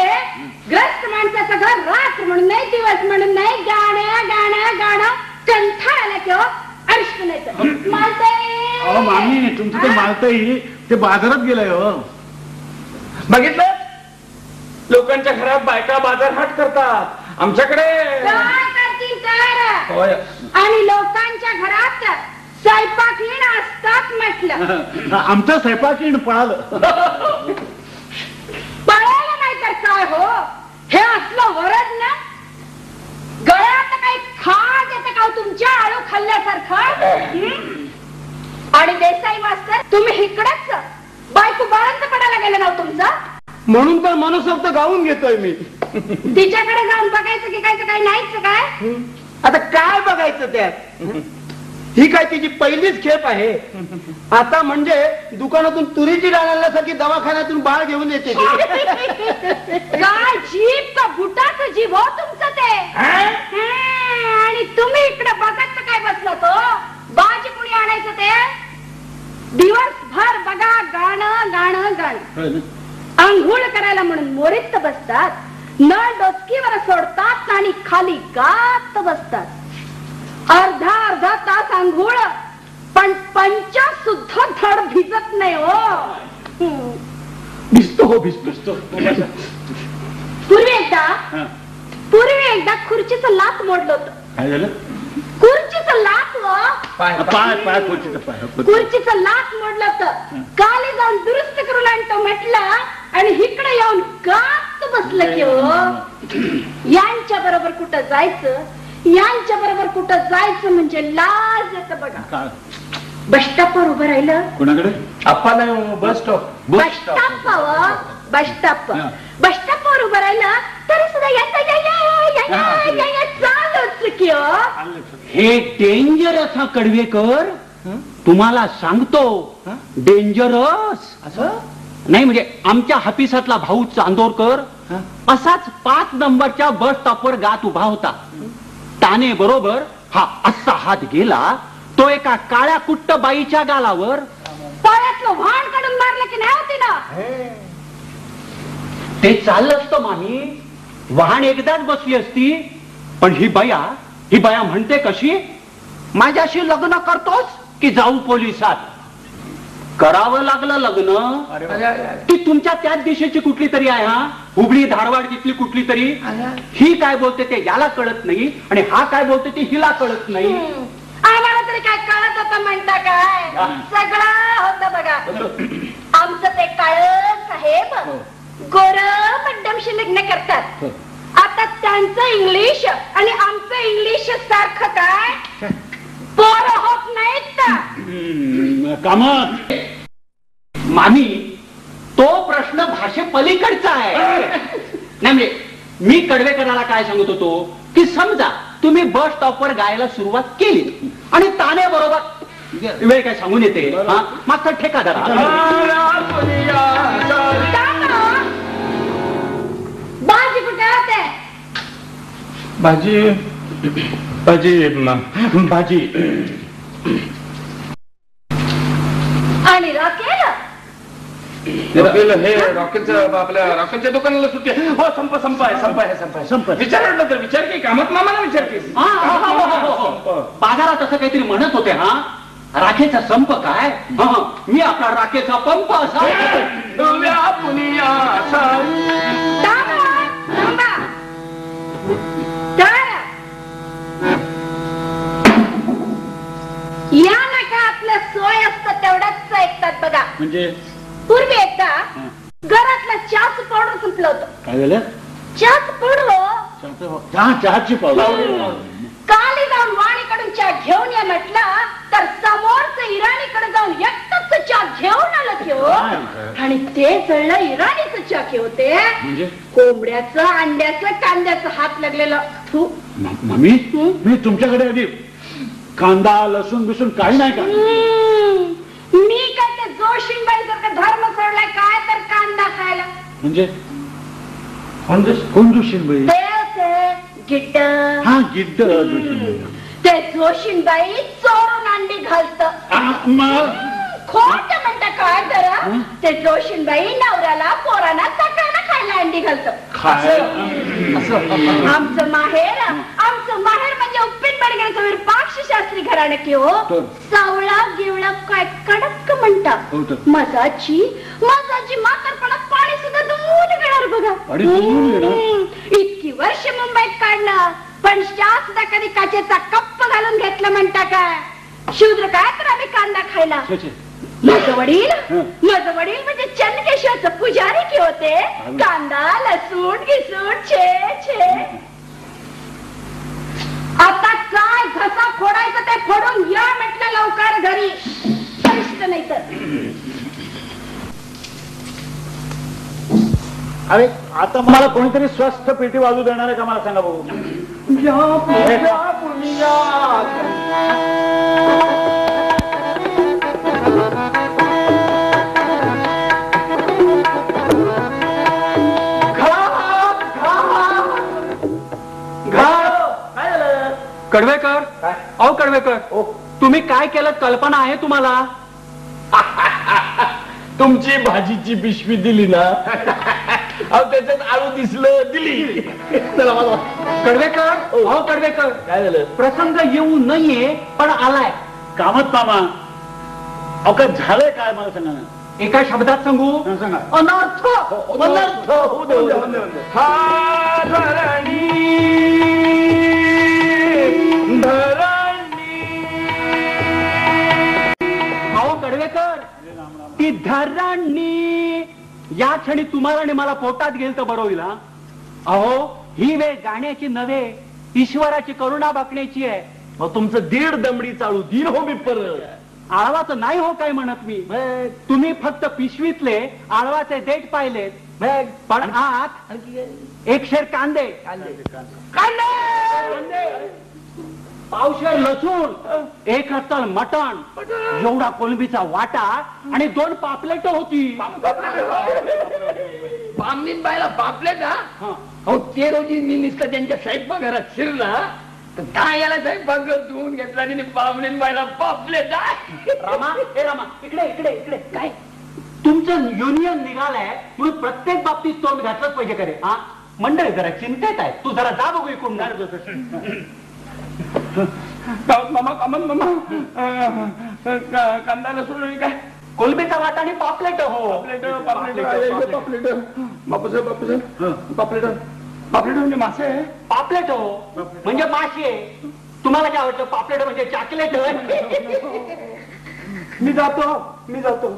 ग्रस्त माणसाचं घर रात्र म्हणून नाही दिवस म्हणून नाही गाणं गाणं गाणं कंठाळाला किंवा अरिष्ट नाही तर मालताई. मामी तुमचं ते मालताई ते बाजारात गेलंय हो. बघितलं लोकांच्या घरात बायका बाजारहाट करतात. आमच्याकडे काय करतील तर. होय. आणि लोकांच्या घरात स्वयंपाकीण असतात म्हटलं. आमचं स्वयंपाकीण पळालं. पळायला नाही तर काय हो. हे असलं वरद ना गळ्यात काही खाज येतं का तुमच्या आळू खाल्ल्यासारखं. आणि देसाई मास्तर तुम्ही इकडच बायको बाळंत पडायला गेलं ना तुमचं. म्हणून तर मनसोक्त गाऊन घेतोय मी. तिच्याकडे जाऊन बघायचं की काय काही नाहीच काय. आता काय बघायचं त्यात. ही काय तिची पहिलीच खेप आहे. आता म्हणजे दुकानातून तुरीची डाळ आणल्यासारखी दवाखान्यातून बाळ घेऊन येते. काय जीभ का बुटाचं जीभ हो तुमचं ते. आणि तुम्ही इकडे बघत काय बसलो तो. बाजी कुणी आणायचं ते. दिवसभर बघा गाणं गाणं गाणं. आंघोळ करायला म्हणून मोरीत बसतात. नळ डोचकीवर सोडतात आणि खाली गात बसतात. अर्धा अर्धा तास आंघोळ पण पंचा सुद्धा धड भिजत नाही हो. भिजतो हो भिजतो. पूर्वी एकदा खुर्चीचं लात मोडलं होतं. काय झालं. खुर्चीचं लात हो. पाय पाय खुर्चीचं पाय. खुर्चीचं लात मोडलं होतं. काली जाऊन दुरुस्त करून आणतो म्हटलं आणि इकडे येऊन गात बसलं की हो. यांच्या बरोबर कुठं जायचं यांच्या बरोबर कुठं जायचं म्हणजे लाज येतं बघा. बस स्टॉपवर उभं राहिलं. कोणाकडे. आप्पा नाही bus stop. Bus stop bus stop bus स्टॉपवर उभं राहिलं तरी सुद्धा चालूच की हो. हे डेंजरस हा कडवेकर. तुम्हाला सांगतो डेंजरस. असं नाही म्हणजे आमच्या हापिसातला भाऊ चांदोरकर असाच 5 नंबरच्या बस स्टॉपवर गात उभा होता. ताने बरोबर हा असा हात गेला तो एका काळ्या कुट्ट बाईच्या गालावर. पायातलं वाहन काढून मारलं की नाही होती ना. ते चाललं असतं मामी. वाहन एकदाच बसली असती. पण ही बाया म्हणते कशी. माझ्याशी लग्न करतोस की जाऊ पोलिसात. करावं लागलं लग्न. ती तुमच्या त्याच दिशेची कुठली तरी आहे. हा हुबळी धारवाड तिथली कुठली तरी. ही काय बोलते ते याला कळत नाही आणि हा काय बोलते ते हिला कळत नाही. आम्हाला तरी काय कळत होतं म्हणता काय. सगळं होतं बघा. आमचं ते काळ साहेब गोर मध्यमशी लग्न करतात. आता त्यांचं इंग्लिश आणि आमचं इंग्लिश सारखं काय पोरं होत नाहीत. कामत मामी तो प्रश्न भाषे पलीकडचा आहे. नाही म्हणजे मी कडवेकराला काय सांगत होतो की समजा तुम्ही बस स्टॉपवर गायला सुरुवात केली आणि ताने बरोबर वेळ काय सांगून येते. मागचा ठेकादार बाजी कुठे होते. भाजी भाजी भाजी आणि रॉकेल हे रॉकेलचं आपल्या रॉकेलच्या दुकानाला सुट्टी आहे. हो संप विचारलं तर विचार की कामत मामाला विचार की. बाजारात असं काहीतरी म्हणत होते. हा राखेचा संप काय. मी आपला राखेचा पंप असा. ऐकतात बघा. म्हणजे पूर्वी एकदा घरातलं चहाचं पावडर संपलं होतं. काय झालं? चहाचं पावडर चहाची पावडर. काली जाऊन वाणीकडून चहा घेऊन या म्हटलं तर समोरच इराणीकडे जाऊन एकटच चहा घेऊन आलं की हो. आणि ते जळलं इराणीचं चहा होते. म्हणजे कोंबड्याचं, अंड्याचं, कांद्याचं हात लागलेलं. मम्मी मी तुमच्याकडे आधी कांदा लसूण बिसून काही नाही का? मी काय ते जोशीबाई सारखं धर्म सोडलाय काय तर कांदा खायला. म्हणजे कोण जोशीबाई? ते गिड्ड. हा गिड्ड जोशीबाई. ते जोशीबाई चोरून अंडी घालत. खोट म्हणता काय तर ते जोशीबाई नवऱ्याला पोरांना सकाळला खायला अंडी घालत. आमचं माहेर म्हणजे उपीट बडग्याचं विरपाक्ष शास्त्री घराणं की हो. सावळा गिवळा काय कडक म्हणतात. मजाची म्हातारपणात पाणी सुद्धा दूध घेणार बघा. इतकी वर्ष मुंबईत काढलं पण सुद्धा कधी काचेचा कप्प घालून घेतलं म्हणता काय. शूद्र काय तर आम्ही कांदा खायला. माझं वडील म्हणजे चन्नकेश्वरचं पुजारी की होते. कांदा लसूण घिसून छे. आता काय घसा फोडायचं ते फोडून या म्हटलं लवकर घरी. परिष्ट नाही तर. अरे आता मला कोणीतरी स्वस्थ पेटी वाजू देणार आहे का मला सांगा बघू. कडवेकर, अहो कडवेकर, तुम्ही काय केलं कल्पना आहे तुम्हाला? तुमची भाजीची पिशवी दिली ना, त्याच्यात आळू दिसलं दिली. कडवेकर, अहो कडवेकर, काय झालं? प्रसंग येऊ नये पण आलाय. कामत मामा अहो काय झालंय काय मला सांगा ना. एका शब्दात सांगू. सांगा. अनर्थ. अहो कडवेकर, ती धरणी या क्षणी तुम्हाला आणि मला पोटात गेल तर बरं होईल. अहो ही वेळ गाण्याची नव्हे, ईश्वराची करुणा बघण्याची आहे. तुमचं 1.5 दमडी चालू दिन हो मी परत. आळवाचं नाही हो काय म्हणत मी. तुम्ही फक्त पिशवीतले आळवाचे देठ पाहिले पण आत 1 शेर कांदे, पावशेर लसूण, 1 रत्तल मटण, एवढा कोलंबीचा वाटा आणि 2 पापलेट होती. बामणीन बायला पापलेट. हो ते रोजी मी नुसतं त्यांच्या स्वयंपाकघरात शिरला तर काय याला स्वयंपाकघर धुवून घेतला आणि बामणीन बायला पापलेट. रामा, हे रामा, इकडे इकडे इकडे. काय तुमचं युनियन निघालंय म्हणून प्रत्येक बाबतीत तोंड घातलंच पाहिजे का रे? हा मंडळी जरा चिंतेत आहे. तू जरा जा बघू इकडून. कांदा लसूण काय कोलंबीचा वाटा आणि पापलेट. हो पापलेट म्हणजे मासे. पापलेट हो म्हणजे मासे. तुम्हाला काय वाटतं पापलेट म्हणजे चॉकलेट? मी जातो.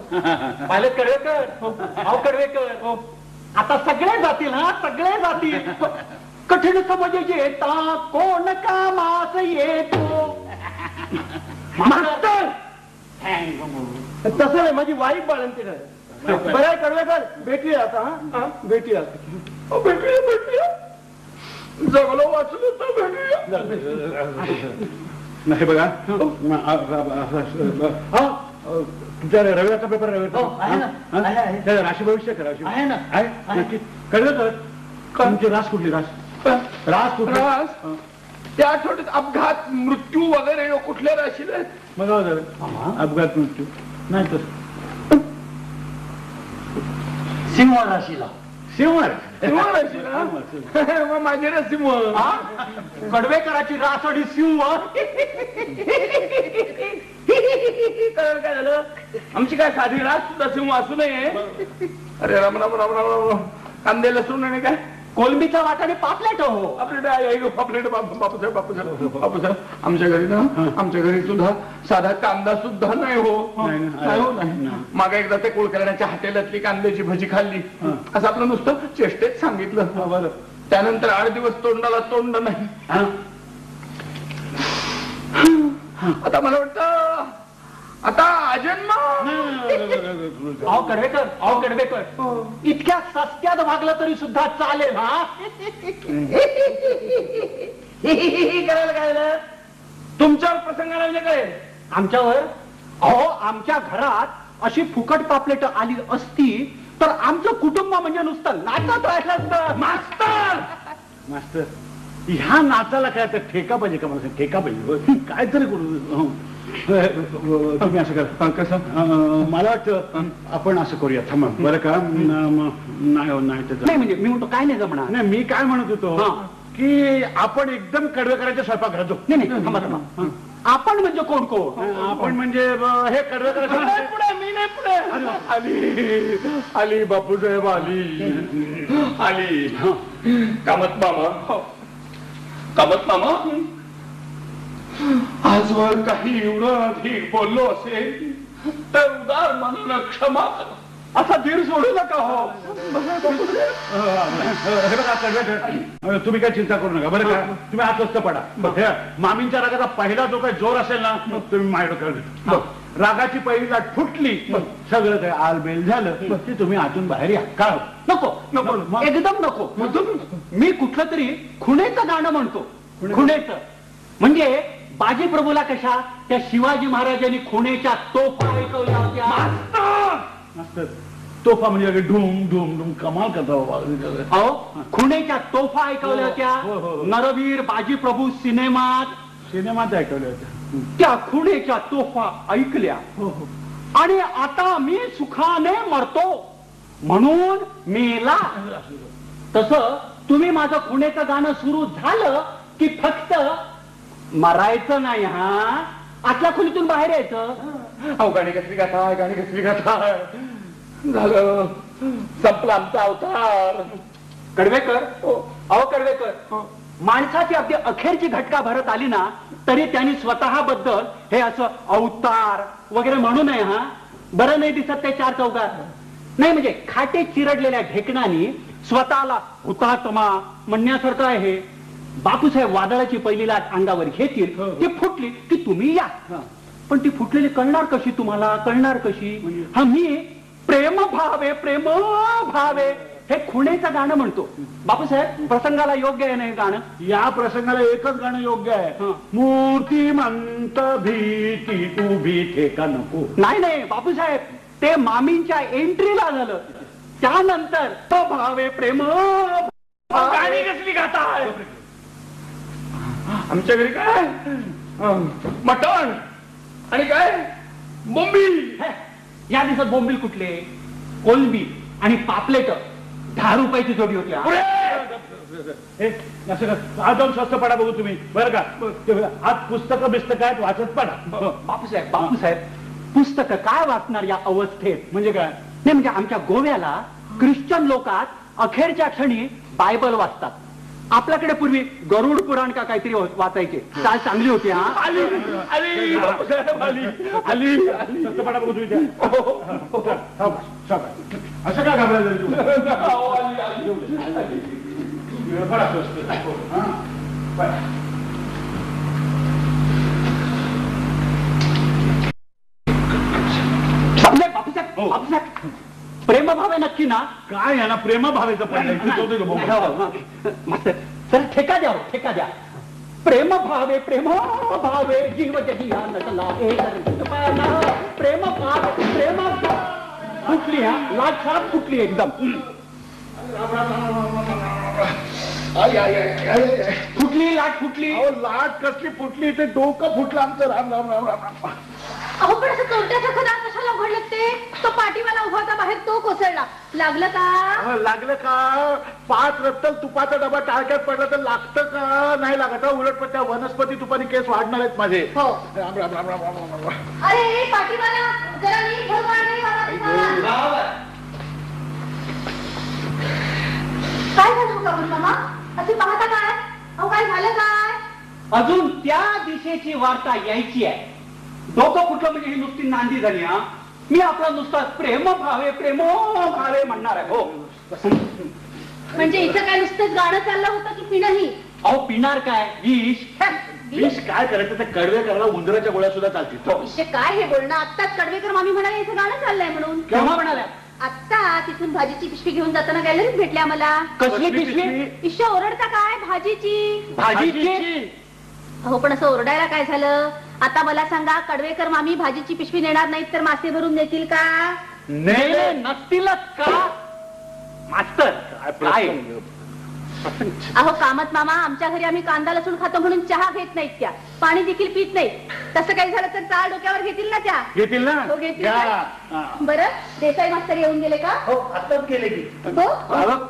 पाहिलं कडवेकर, अहो कडवेकर, आता सगळे जातील. हा सगळे जातील. कठीण समजे येता कोण कामास येतो. मास्तर तसं नाही, माझी वाईफ बाळंती नाही. बरं कडवेकर, भेटूया आता. भेटूया. जगलो वाचलो तर भेटूया. नाही बघा तुमच्या रविवारचा पेपर राशी भविष्य करा. नक्की कळलं तर तुमची रास कुठली? रास कुठली? त्या आठवड्यात अपघात मृत्यू वगैरे कुठल्या राशीला? मग अपघात मृत्यू नाही तर सिंह राशीला. सिंह राशीला माझी ना सिंह. कडवेकराची रास आणि सिंह. काय झालं? आमची काय साधी रास सुद्धा सिंह असू नये. अरे राम राम राम राम राम. कांदे लसूण आणि काय कोलंबीचा वाटाणे पापलेट हो. बापूसाहेब आमच्या घरी ना आमच्या घरी सुद्धा साधा कांदा सुद्धा नाही हो. नाही. मागा एकदा ते कुलकर्ण्याच्या हॉटेलातली कांद्याची भजी खाल्ली असं आपलं नुसतं चेष्टेत सांगितलं. त्यानंतर 8 दिवस तोंडाला तोंड नाही. आता मला वाटतं आता अजन्म. अहो कडवेकर इतक्या सस्त्यात वागलं तरी सुद्धा चालेल हा. करायला काय तुमच्यावर प्रसंगाला म्हणजे कळेल आमच्यावर. अहो आमच्या घरात अशी फुकट पापलेट आली असती तर आमचं कुटुंब म्हणजे नुसतं नाचत राहिलं असतं. मास्तर ह्या नाचाला काय तर ठेका पाहिजे का मला ठेका पाहिजे काय तरी करू. तुम्ही असं करा कसं मला वाटतं आपण असं करूया थांबा बरं का. नाही म्हणजे मी म्हणतो काय नाही जमणार. नाही मी काय म्हणत होतो की आपण एकदम कडवेकरांच्या स्वयंपाकघरात जाऊ. नाही थांबा. आपण म्हणजे कोण कोण. आपण म्हणजे हे कडवेकरांच्या मी नाही पुढे आली बापूसाहेब आली कामत मामा आजवर काही एवढं अधिक बोललो असेल तर उदार म्हणून क्षमा असा धीर सोडू नका हो. हे बघा कडवेकर तुम्ही काय चिंता करू नका बरं का. तुम्ही हात स्वस्त पडा. मामींच्या रागाचा पहिला जो काही जोर असेल ना तुम्ही माझ्याकडे रागाची पहिली लाट फुटली सगळं काही आलबेल झालं की तुम्ही आतून बाहेर या. का नको एकदम नको. मी कुठलं तरी खुणेचं गाणं म्हणतो. खुणेचं म्हणजे बाजी प्रभूला कशा त्या शिवाजी महाराजांनी खुणेच्या तोफा ऐकवल्या होत्या. तोफा म्हणजे ढूम ढूम ढूम कमाल करता. अहो खुणेच्या तोफा ऐकवल्या होत्या. नरवीर बाजी प्रभू सिनेमात ऐकवल्या होत्या. त्या खुणेच्या तोफा ऐकल्या आणि आता मी सुखाने मरतो म्हणून मेला. तसं तुम्ही माझं खुणेचं गाणं सुरू झालं की फक्त मरायचं नाही हा आतल्या खोलीतून बाहेर यायचं. अहो गाणी कसली गाथा झालं संपला आमचा अवतार. कडवेकर अहो कडवेकर माणसाची अगदी अखेरची घटका भरत आली ना तरी त्यांनी स्वतःबद्दल हे असं अवतार वगैरे म्हणू नये हा. बरं नाही दिसत ते 4 चौघात. नाही म्हणजे खाटे चिरडलेल्या ढेकणानी स्वतःला हुतात्मा म्हणण्यासारखं आहे. बापूसाहेब वादळाची पहिली लाट अंगावर घेतील ती फुटली की तुम्ही या. पण ती फुटलेली कळणार कशी तुम्हाला कळणार कशी. हा मी प्रेम भावे हे खुणेचं गाणं म्हणतो. बापूसाहेब प्रसंगाला योग्य आहे ना हे गाणं. या प्रसंगाला एकच गाणं योग्य आहे. मूर्तिमंत भीती तू भीते का नको. नाही बापूसाहेब ते मामींच्या एंट्रीला झालं. त्यानंतर भावे प्रेम गाणी कसली गाथा आमच्या घरी काय मटण आणि काय बोंबील. या दिवसात बोंबील कुठले कोलंबी आणि पापलेट 10 रुपयाची जोडी होती. जाऊन स्वस्त पडा बघू तुम्ही बरं का. आज पुस्तकं बिस्तकं आहेत वाचत पडा. बापूसाहेब पुस्तकं काय वाचणार या अवस्थेत. म्हणजे काय नाही म्हणजे आमच्या गोव्याला ख्रिश्चन लोकात अखेरच्या क्षणी बायबल वाचतात. आपल्याकडे पूर्वी गरुड पुराण का काहीतरी वाचायचे. काय चांगली होती हा. आली स्वस्त पडा बघू तुम्ही असं का घाबरायचं प्रेमभाव आहे नक्की ना. काय आहे ना प्रेमभावेचं मास्तर सर ठेका द्या. प्रेम भावे जीव जगिया नटला प्रेम फुटली हा लाट साप फुटली एकदम. फुटली लाट फुटली. लाट कसली फुटली ते डोकं फुटलं आमचं. राम राम राम राम. अहो पण असं चोरट्यासारखं दार कशाला उघडलं ते. तो पाठीवाला उभा होता बाहेर तो कोसळला. लागलं का 5 रत्तल तुपाचा डबा टाळक्यात पडला तर लागतं का नाही लागत. उलट पण त्या वनस्पती तुपाने केस वाढणार आहेत माझे. हो. राम राम राम राम राम. अरे पाठीवाला जरा नीट भरवा नाही. काय झालं हो कामत मामा? असे पाहता काय? अहो काय झालं काय? अजून त्या दिशेची वार्ता यायची आहे. डोकं कुठलं म्हणजे ही नुसती नांदी झाली. हा मी आपला नुसता प्रेम भावे म्हणणार आहे. हो म्हणजे इथं काय नुसतंच गाणं चाललं होतं की पिणंही? अहो पिणार काय विष. विष काय करायचं? ते कडवेकरला उंदराच्या गोळ्या सुद्धा चालतील. विषय काय हे बोलणं? आत्ताच कडवेकर मामी म्हणाले इथं गाणं चाललंय म्हणून. केव्हा म्हणाल्या? आत्ता तिथून भाजीची पिशवी घेऊन जाताना गॅलरीत भेटल्या मला. कसली पिशवी? ईशा ओरडता काय? भाजीची. भाजीची? अहो पण असं ओरडायला काय झालं? आता मला सांगा, कडवेकर मामी भाजीची पिशवी नेणार नाहीत तर मासे भरून नेतील का? नेले नसतीलच का? मास्तर काय? अहो कामत मामा, आमच्या घरी आम्ही कांदा लसूण खातो म्हणून चहा घेत नाहीत त्या, पाणी देखील पित नाही. तसं काही झालं तर चाळ डोक्यावर घेतील ना त्या? घेतील ना. हो घेतील ना. बरं देसाई मास्तर येऊन गेले का? हो आताच गेले की. हो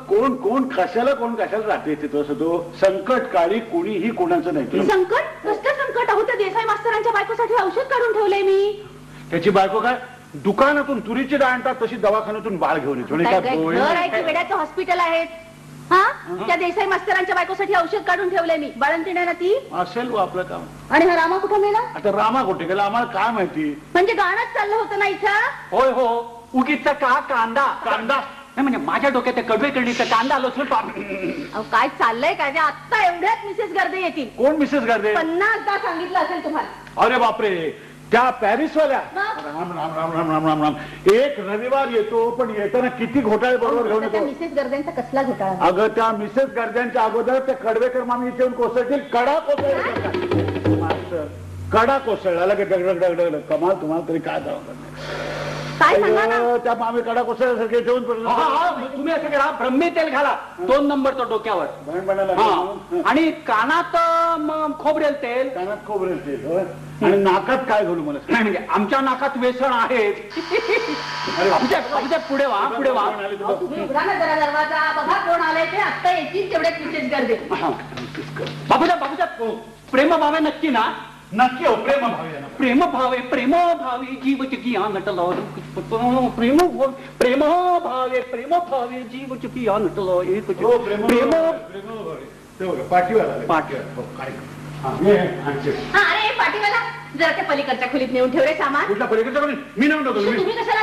कोण कोण कशाला राहते तिथं असं? तो संकट काळी कोणीही कोणाचं नाही. संकट? कसलं संकट? अहो त्या देसाई मास्तरांच्या बायकोसाठी औषध काढून ठेवलंय मी. त्याची बायको काय दुकानातून तुरीची डाळ आणतात तशी दवाखान्यातून बाळ घेऊन येतो. घर आहे की वेड्याचं हॉस्पिटल आहेत? हा त्या देसाई मास्तरांच्या बायकोसाठी औषध काढून ठेवलंय मी. बाळंतीण आहे ना ती? असेल आपलं काम. आणि हा रामा कुठं मेला? आता रामा कुठे गेला आम्हाला काय माहिती. म्हणजे गाणंच चाललं होतं ना इथं? होय हो उगीचा का कांदा नाही म्हणजे माझ्या डोक्यात त्या कडवेकडीचा कांदा लसूण अहो काय चाललंय काय? आत्ता एवढ्याच मिसेस गर्दे येतील. कोण मिसेस गर्दे? 50दा सांगितलं असेल तुम्हाला. अरे बापरे, त्या पॅरिसवाल्या. मग? राम राम राम राम राम राम राम. एक रविवार येतो पण येताना किती घोटाळे बरोबर घेऊन त्या येतो. मिसेस गर्देंचा कसला घोटाळा? अगं त्या मिसेस गर्द्यांच्या अगोदर त्या कडवेकर मामी इथे येऊन कोसळतील. कडा कोसळला, कडा कोसळला लगेच डगडग डगडग. कमाल, तुम्हाला तरी काय जावं. काय सांगा ना? त्या मामी कडा कोसळल्यासारखे ठेवून तुम्ही असं करा, ब्रह्मी तेल घाला 2 नंबर तो डोक्यावर. बनायला आणि कानात खोबरेल तेल. कानात खोबरेल तेल होय. आणि नाकात काय घालू मला? नाही म्हणजे आमच्या नाकात व्यसन आहे. पुढे वा पुढे वा. तुम्ही उघडा ना जरा दरवाजा, बघा कोण आले ते. आत्ता येतील तेवढ्याच मिसेस गर्दे. बाबूजा प्रेम भावे नक्की ना? नक्की हो. प्रेम भावे जीव चुकी नटलो. प्रेम भावे जीव चुकी नटलो. अरे पाटीवाला, जरा त्या पलीकडच्या खोलीत नेऊन ठेवले सामान. कुठला पलीकडच्या खोलीत? मी नाही म्हणतो. तुम्ही कशाला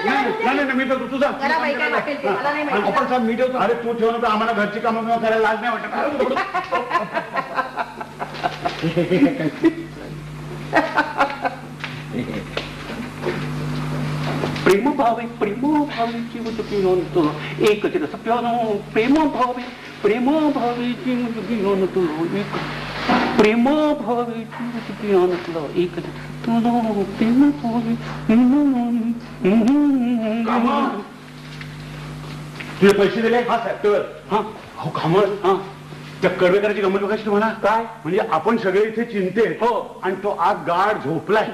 नाही मी तर तुझा. जरा बाई काय वाटेल ते मला नाही माहिती. आपण साहेब मी ठेवतो. अरे तू ठेवून तर आम्हाला घरची कामं करायला लाज नाही वाटत. प्रेम भावे जीव चुकी नटलो. एक रस प्यानो प्रेम भावे जीव चुकी नटलो. प्रेम भावे जीव चुकी नटलो. एक प्रेम भावे. तुझे पैसे दिले? हा साहेब. हा हो कामळ. हा त्या कडवेकराची गंमत बघायची तुम्हाला? काय म्हणजे आपण सगळे इथे चिंतेत. हो. आणि तो आज गाढ झोपलाय.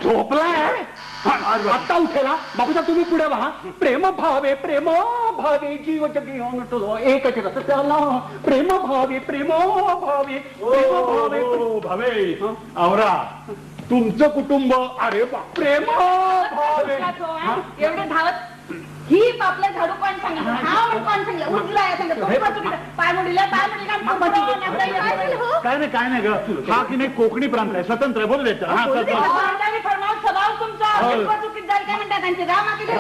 आता उठेला. बाबूचा तुम्ही पुढे व्हा. प्रेम भावे जीव जगी नटलो. एकच रस त्याला. प्रेम भावे भावे आवरा तुमचं कुटुंब. अरे बा प्रेम भावे. एवढे धावत ही आपल्या झाडू कोण सांगितलं? हा म्हणून कोण सांगितलं? उठलाय सांगितलं. पाय मुडीला काय नाही ग. हा की नाही कोकणी प्रांत आहे, स्वतंत्र आहे. बोल देत. हा स्वभाव तुमचा चुकीत जाईल काय म्हणतात त्यांचे? रामा किती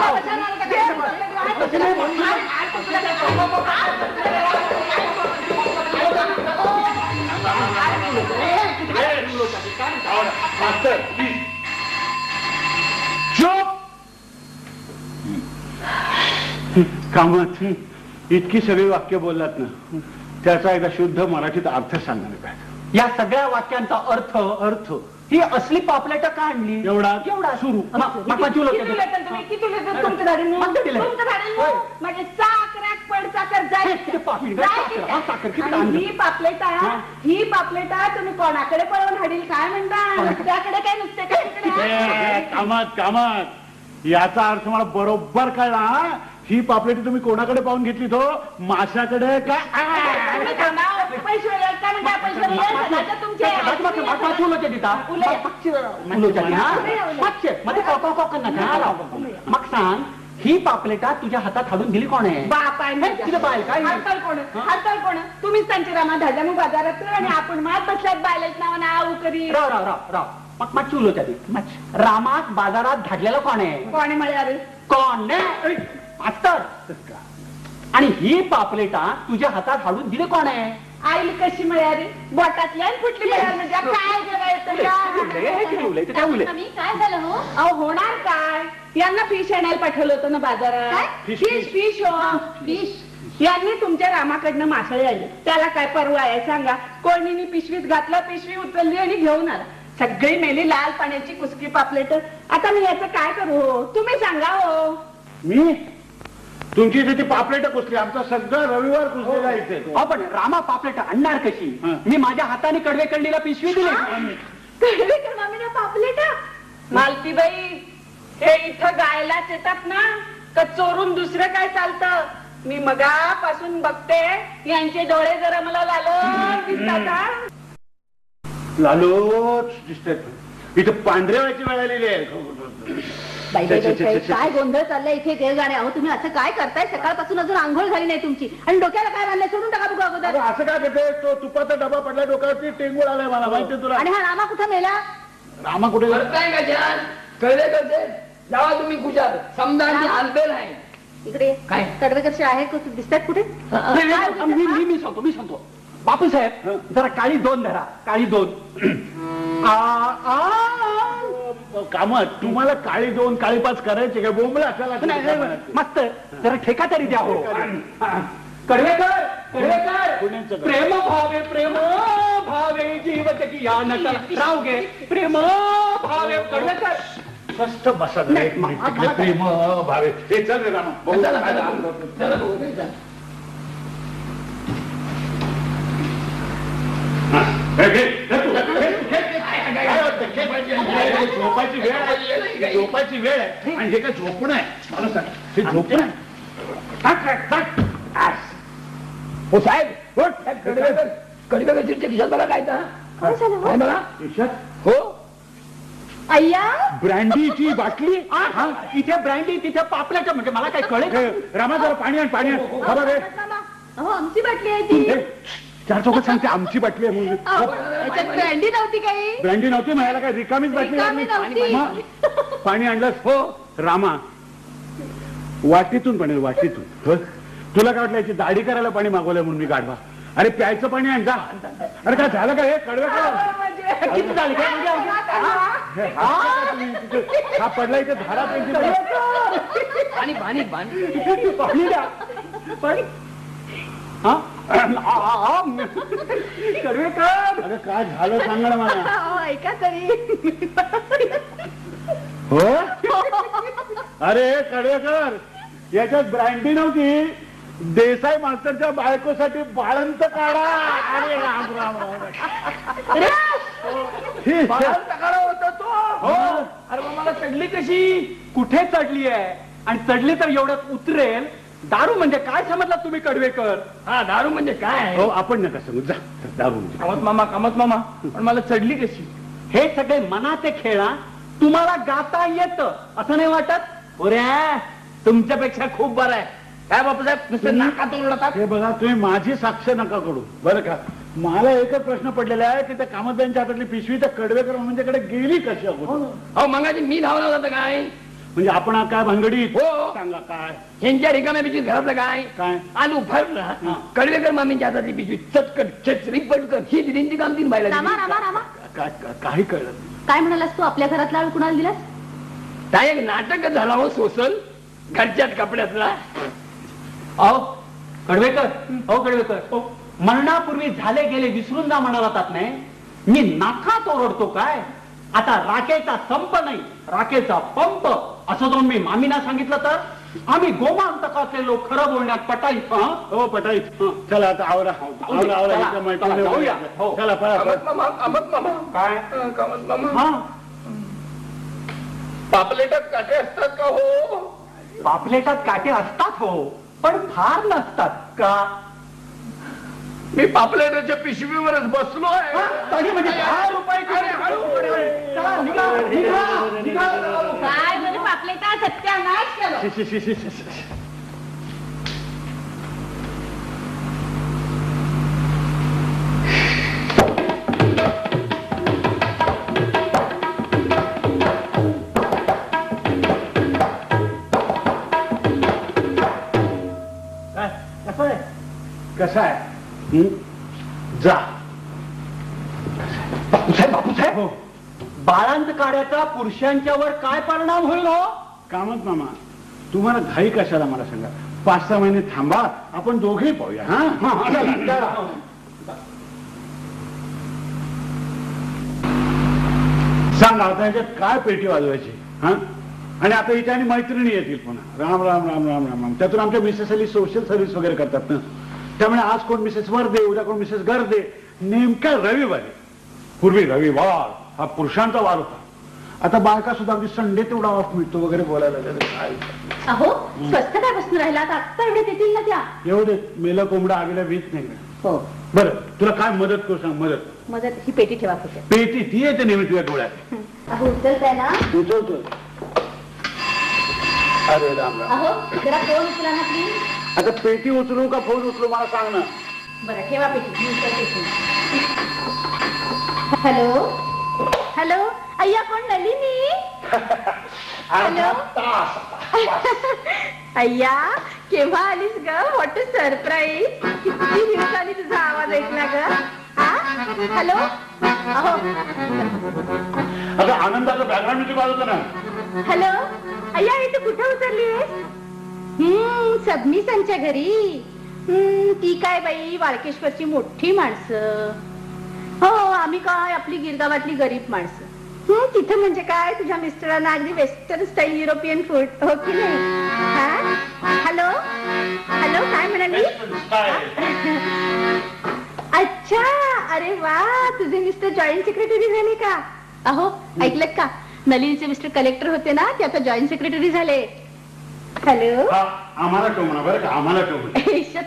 कामात इतकी सगळी वाक्य बोललात ना, त्याचा एकदा शुद्ध मराठीत अर्थ सांगणार काय? या सगळ्या वाक्यांचा अर्थ ही असली पापलेट का आणली? एवढा सुरू. ही पापलेटा तुम्ही कोणाकडे पळवून हाडील काय म्हणता? नुसत्याकडे काय नुसते कामात याचा अर्थ मला बरोबर कळला. ही पापलेटी तुम्ही कोणाकडे पाहून घेतली? तो माशाकडे का? मग सांग ही पापलेटा तुझ्या हातात हाडून दिली कोण आहे? बाप आहे हे, तिला बायल काय? हरतळ कोण हरतळ कोण तुम्हीच त्यांची रामा धाडल्या मग बाजारात आणि आपण मात बसल्यात बायलेच नावानं आऊ करी राव राव राव राव मग मागची उलट आधी रामात बाजारात धाडलेलं कोण आहे? कोणी मिळाले कोण नाही मास्तर. आणि ही पापलेटा तुझ्या हातात हाडून दिली कोण आहे? आईला कशी मिळाली बोटातल्या आणि फुटली मिळाली म्हणजे काय करायचं का? मी काय झालं हो अहो होणार काय यांना फिश आणायला पाठवलं होतं ना बाजारात फिश, फिश फिश हो फिश यांनी तुमच्या रामाकडनं मासळी आली त्याला काय परवा आहे सांगा कोणीनी पिशवीत घातलं पिशवी उचलली आणि घेऊन आला सगळी मेली लाल पाण्याची कुसकी पापलेट आता मी याचं काय करू हो तुम्ही सांगा हो मी तुमची इथे ती पापलेट कुसली आमचा सगळं रविवार कुसलेला इथे. अहो पण रामा पापलेटा आणणार कशी? हं. मी माझ्या हाताने कडवेकडलीला पिशवी दिली. कडवेकर मामीने पापलेटा मालतीबाई हे इथं गायलाच येतात ना का चोरून दुसरं काय चालतं मी मगापासून बघते यांचे डोळे जरा मला लालो दिसतात लालोच दिसतात इथं पांढऱ्या व्हायची वेळ आलेली आहे. काय गोंधळ चाललाय इथे देव जाणे अहो तुम्ही असं काय करताय सकाळपासून अजून आंघोळ झाली नाही तुमची आणि डोक्याला काय बांधलंय सोडून टाका बघू अरे अगोदर असं काय करते तो तुपाचा डबा पडला डोक्यावरती टेंगूळ आलाय मला माहिती तुला. आणि हा रामा कुठं मेला रामा कुठे गेला? करताय का छान कळले करते जावा तुम्ही कुशाल समजा आम्ही आलबेल आहे इकडे काय? कडवेकरचे आहे दिसतात कुठे मी सांगतो बापूसाहेब जरा काळी दोन धरा काळी दोन कामत तुम्हाला काळी दोन काळी पाच करायचे काय बोंबला असायला मस्त जरा ठेका तरी द्या हो. कडवेकर पुण्याचं कर. प्रेम भावे जीवत की या नका राव गे प्रेम भावे कडवेकर स्पष्ट बसा जरा एक मिनिट तिकडे प्रेम भावे हे चल रे रामा बघू. हा, हे घे, हे तू, हे, काय वाटतं? घे. झोपायची वेळ आहे झोपायची वेळ आहे आणि हे काय झोपणं आहे मला सांग हे झोपणं आहे. हो साहेब कडवेकर खिशात बघा काय काय झालं हो? बघा खिशात हो अय्या ब्रँडीची बाटली इथे ब्रँडी तिथे पापल्याचं म्हणजे मला काय कळेल हे, रामा जरा पाणी आण पाणी आण खबर रे अहो आमची बाटली आहे ती हे, चार चौकात सांगते आमची बाटली आहे म्हणून अहो, याच्यात ब्रँडी नव्हती काही ब्रँडी नव्हती म्हणायला काय रिकामीच बाटली रिकामी लागली. नव्हती. मग पाणी आणलंस हो रामा वाटीतून पण वाटीतून हो? तुला काय वाटलं याची दाढी करायला पाणी मागवलं म्हणून मी गाढवा अरे प्यायचं पाणी आण जा. अरे काय झालं का हे कळवे का किती झाली काय म्हणजे हा पडला इथे धारा प्यायची पाणी पाणी द्या पण कडवेकर अरे काय झालं सांगा ना मला अहो, ऐका तरी हो अरे कडेकर याच्यात ब्रँडी नव्हती देसाई मास्तरच्या बायकोसाठी बाळंत काढा अरे राम राम होता तो हो अरे मग मला चढली कशी कुठे चढली आहे आणि चढली तर एवढ्यात उतरेल दारू म्हणजे काय समजला तुम्ही कडवेकर हा दारू म्हणजे काय हो आपण नका सांगू जा दारू म्हणजे. कामत मामा पण मला चढली कशी हे सगळे मनाचे खेळा तुम्हाला गाता येत असं नाही वाटत ओऱ्या तुमच्यापेक्षा खूप बरं आहे काय बापूसाहेब नुसते नाकात ओरडतात हे बघा तुम्ही माझी साक्ष नका करू बरं का मला एकच प्रश्न पडलेला आहे की त्या कामतबाईंच्या हातातली पिशवी त्या कडवेकर म्हणजेकडे गेली कशी अगोदर अहो मंगाची मी धावला होता काय म्हणजे आपण काय भानगडीत हो. सांगा काय ह्यांच्या रिकाम्या पिशवीत घरातलं काय काय आलू भरला कडवेकर मामींच्या हातातली पिशवी चटकट छचरी पटकन ही दिदींची काम तीन बायला रामा रामा रामा काही कळलं नाही. काय म्हणालास तू आपल्या घरातला आळ कुणाला दिलास काय एक नाटकच झाला हो सोसल घरच्याच कपड्यातला अहो कडवेकर हो कडवेकर मरणापूर्वी झाले गेले विसरून जा म्हणाला नाही मी नाकात ओरडतो काय आता राखेचा संप नाही राखेचा पंप असं जाऊन मी मामीना सांगितलं तर आम्ही गोमांतकाचे लोक खरं बोलण्यात पटाईत हो पटाईत चला आता आवरा आवरा आवरा चला, इथं मैत्रिणी चला, जाऊया. वगैरे. हो. चला पळा मामा काय मामा पापलेटात काटे असतात का हो पापलेटात काटे असतात हो पण फार नसतात का मी पापलेटाच्या पिशवीवरच बसलोय तरी म्हणजे 10 रुपये अरे, हळू. चला, निघा, निघा, निघा. काय बरं आपलेचा सत्यानाश केलो. शी, शी, शी, शी, शी. कसा आहे जा. बापूसाहेब बापूसाहेब हो बाळांत काढ्याचा पुरुषांच्यावर काय परिणाम होईल हो? कामत मामा तुम्हाला घाई कशाला मला सांगा. 5-6 महिने थांबा आपण दोघेही पाहूया. हा सांगा आता याच्यात काय पेटी वाजवायची. हा आणि आता हिच्या आणि मैत्रिणी येतील पुन्हा. राम राम राम राम राम राम. त्यातून आमच्या मिसेस अली सोशल सर्व्हिस वगैरे करतात ना. त्यामुळे आज कोण मिसेस वर्दे उद्या कोण मिसेस गर्दे. नेमका रविवारी. पूर्वी रविवार हा पुरुषांचा वार होता. आता बायका सुद्धा अगदी संडे तेवढा ऑफ मिळतो वगैरे बोलायला लागले. काय अहो स्वस्त काय बसून राहिला आता एवढे देतील ना त्या. एवढे मेला कोंबडा आगीला वीज नाही. हो बरं तुला काय मदत करू सांग. मदत ही पेटी ठेवा कुठे. पेटी ती येते नेहमी तुझ्या डोळ्यात. अहो उचलताय ना. उचलतो. अरे राम राम. अहो जरा फोन उचला ना प्लीज. आता पेटी उचलू का फोन उचलू मला सांग ना. बरं ठेवा पेटी. मी उचलते. हॅलो हॅलो अय्या कोण नलिनी. हॅलो अय्या केव्हा आलीस ग. What a surprise. किती दिवसांनी तुझा आवाज ऐकला ग. हॅलो अहो अगं आनंदाचा बॅकग्राऊंड म्युझिक वाजवतो ना. हॅलो अय्या इथे कुठे उतरलीस. सबनीसांच्या घरी. ती काय बाई वाळकेश्वरची मोठी माणसं. हो आम्ही काय आपली गिरगावातली गरीब माणसं. तिथं म्हणजे काय तुझ्या मिस्टरांना अगदी वेस्टर्न स्टाईल युरोपियन फूड हो की नाही. हॅलो हॅलो काय म्हणाली. अच्छा अरे वा तुझे मिस्टर जॉईंट सेक्रेटरी झाले का. अहो ऐकलं का नलिनीचे मिस्टर कलेक्टर होते ना ते आता जॉईंट सेक्रेटरी झाले. हॅलो आम्हाला टोमणा बरं का. आम्हाला टोमणा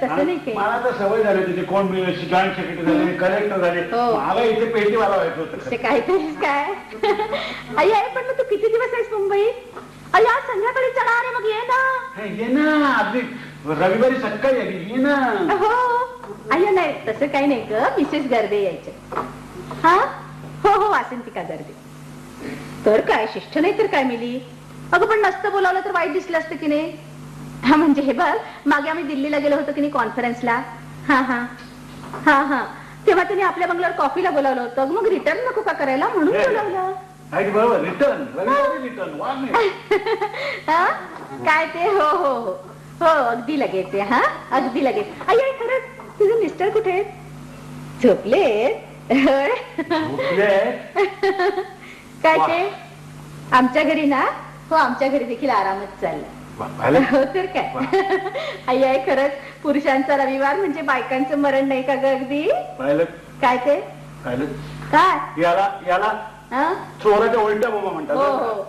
तसं नाही काही. मला तर सवय झाली तिथे कोण जॉईंट सेक्रेटरी झाले कलेक्टर झाले. मला इथे पेटीवाला व्हायचं होतं. ते काहीतरीच काय. आई आहे पण मग तू किती दिवस आहेस मुंबईत. आई आज संध्याकाळी चला रे मग ये ना. ये ना अगदी रविवारी सकाळी आली ये ना. हो आई नाही तसं काही नाही ग. मिसेस गर्दे यायच्या. हा हो हो वासंतिका गर्दे. तर काय शिष्ट नाही तर काय मिली. अगं पण नसतं बोलावलं तर वाईट दिसलं असतं की नाही. हा म्हणजे हे बघ मागे आम्ही दिल्लीला गेलो होतो की नाही कॉन्फरन्सला. हा हा हा हा तेव्हा त्यांनी आपल्या बंगल्यावर कॉफीला बोलावलं होतं. मग रिटर्न नको का करायला म्हणून बोलावलं. बरोबर रिटर्न हा काय ते हो हो हो हो अगदी लगेच. हा अगदी लगेच. आई खरंच तुझे मिस्टर कुठे आहेत. झोपले काय ते. आमच्या घरी ना. हो आमच्या घरी देखील आरामच चालला. हो तर काय. आई आहे खरंच पुरुषांचा रविवार म्हणजे बायकांचं मरण नाही का ग अगदी. काय ते काय याला याला चोराच्या उलट्या बोंबा हो म्हणतात. हो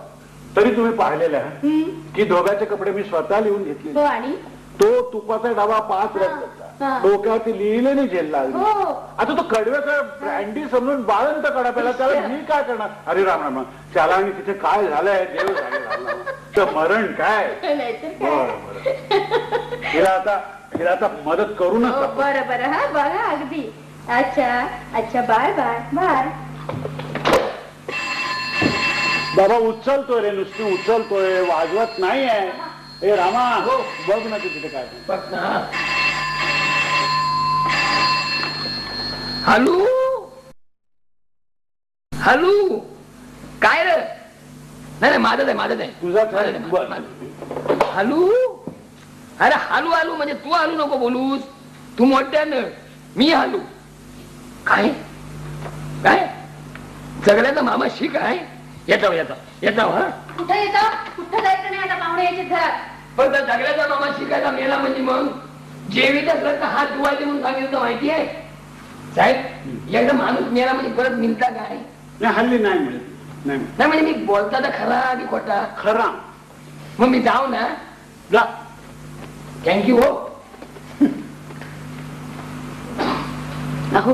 तरी तुम्ही पाहिलेलं आहे की दोघांचे कपडे मी स्वतः लिहून घेतले. हो आणि तो तुपाचा डबा 5 रक्ताचा डोक्यावरती लिहिले नाही जेल लागली. आता तो कडव्याचा ब्रँडी समजून बाळंत काढा पहिला त्याला मी काय करणार. अरे राम राम त्याला आणि तिथे काय झालंय देव झालं मरण काय. हिला आता मदत करू नका. बरं बरं हा बघा अगदी. अच्छा अच्छा बाय बाय बाय. बाबा उचलतोय रे नुसती उचलतोय वाजवत नाहीये. ए रामा बघ ना तू तिथे काय. हॅलो हॅलो काय रे. नाही माझं आहे तुझा हॅलो. अरे हालू हालू म्हणजे तू हालू नको बोलूस. तू मोठ्यानं मी हालू. काय काय सगळ्याचा मामा शिक आहे. येतो हा. कुठं येतं कुठं जायचं नाही आता पाहुणे यायचे घरात. पण त्या सगळ्याचा मामा शिकायला मेला म्हणजे मग जेवीत असलं तर हात धुवायचे म्हणून सांगितलं माहिती आहे साहेब. एकदा माणूस मेला म्हणजे परत मिळता काय. हल्ली नाही मिळत नाही म्हणजे मी बोलता तर खरा की खोटा. खरा. मग मी जाऊ ना. जा. थँक्यू हो. अहो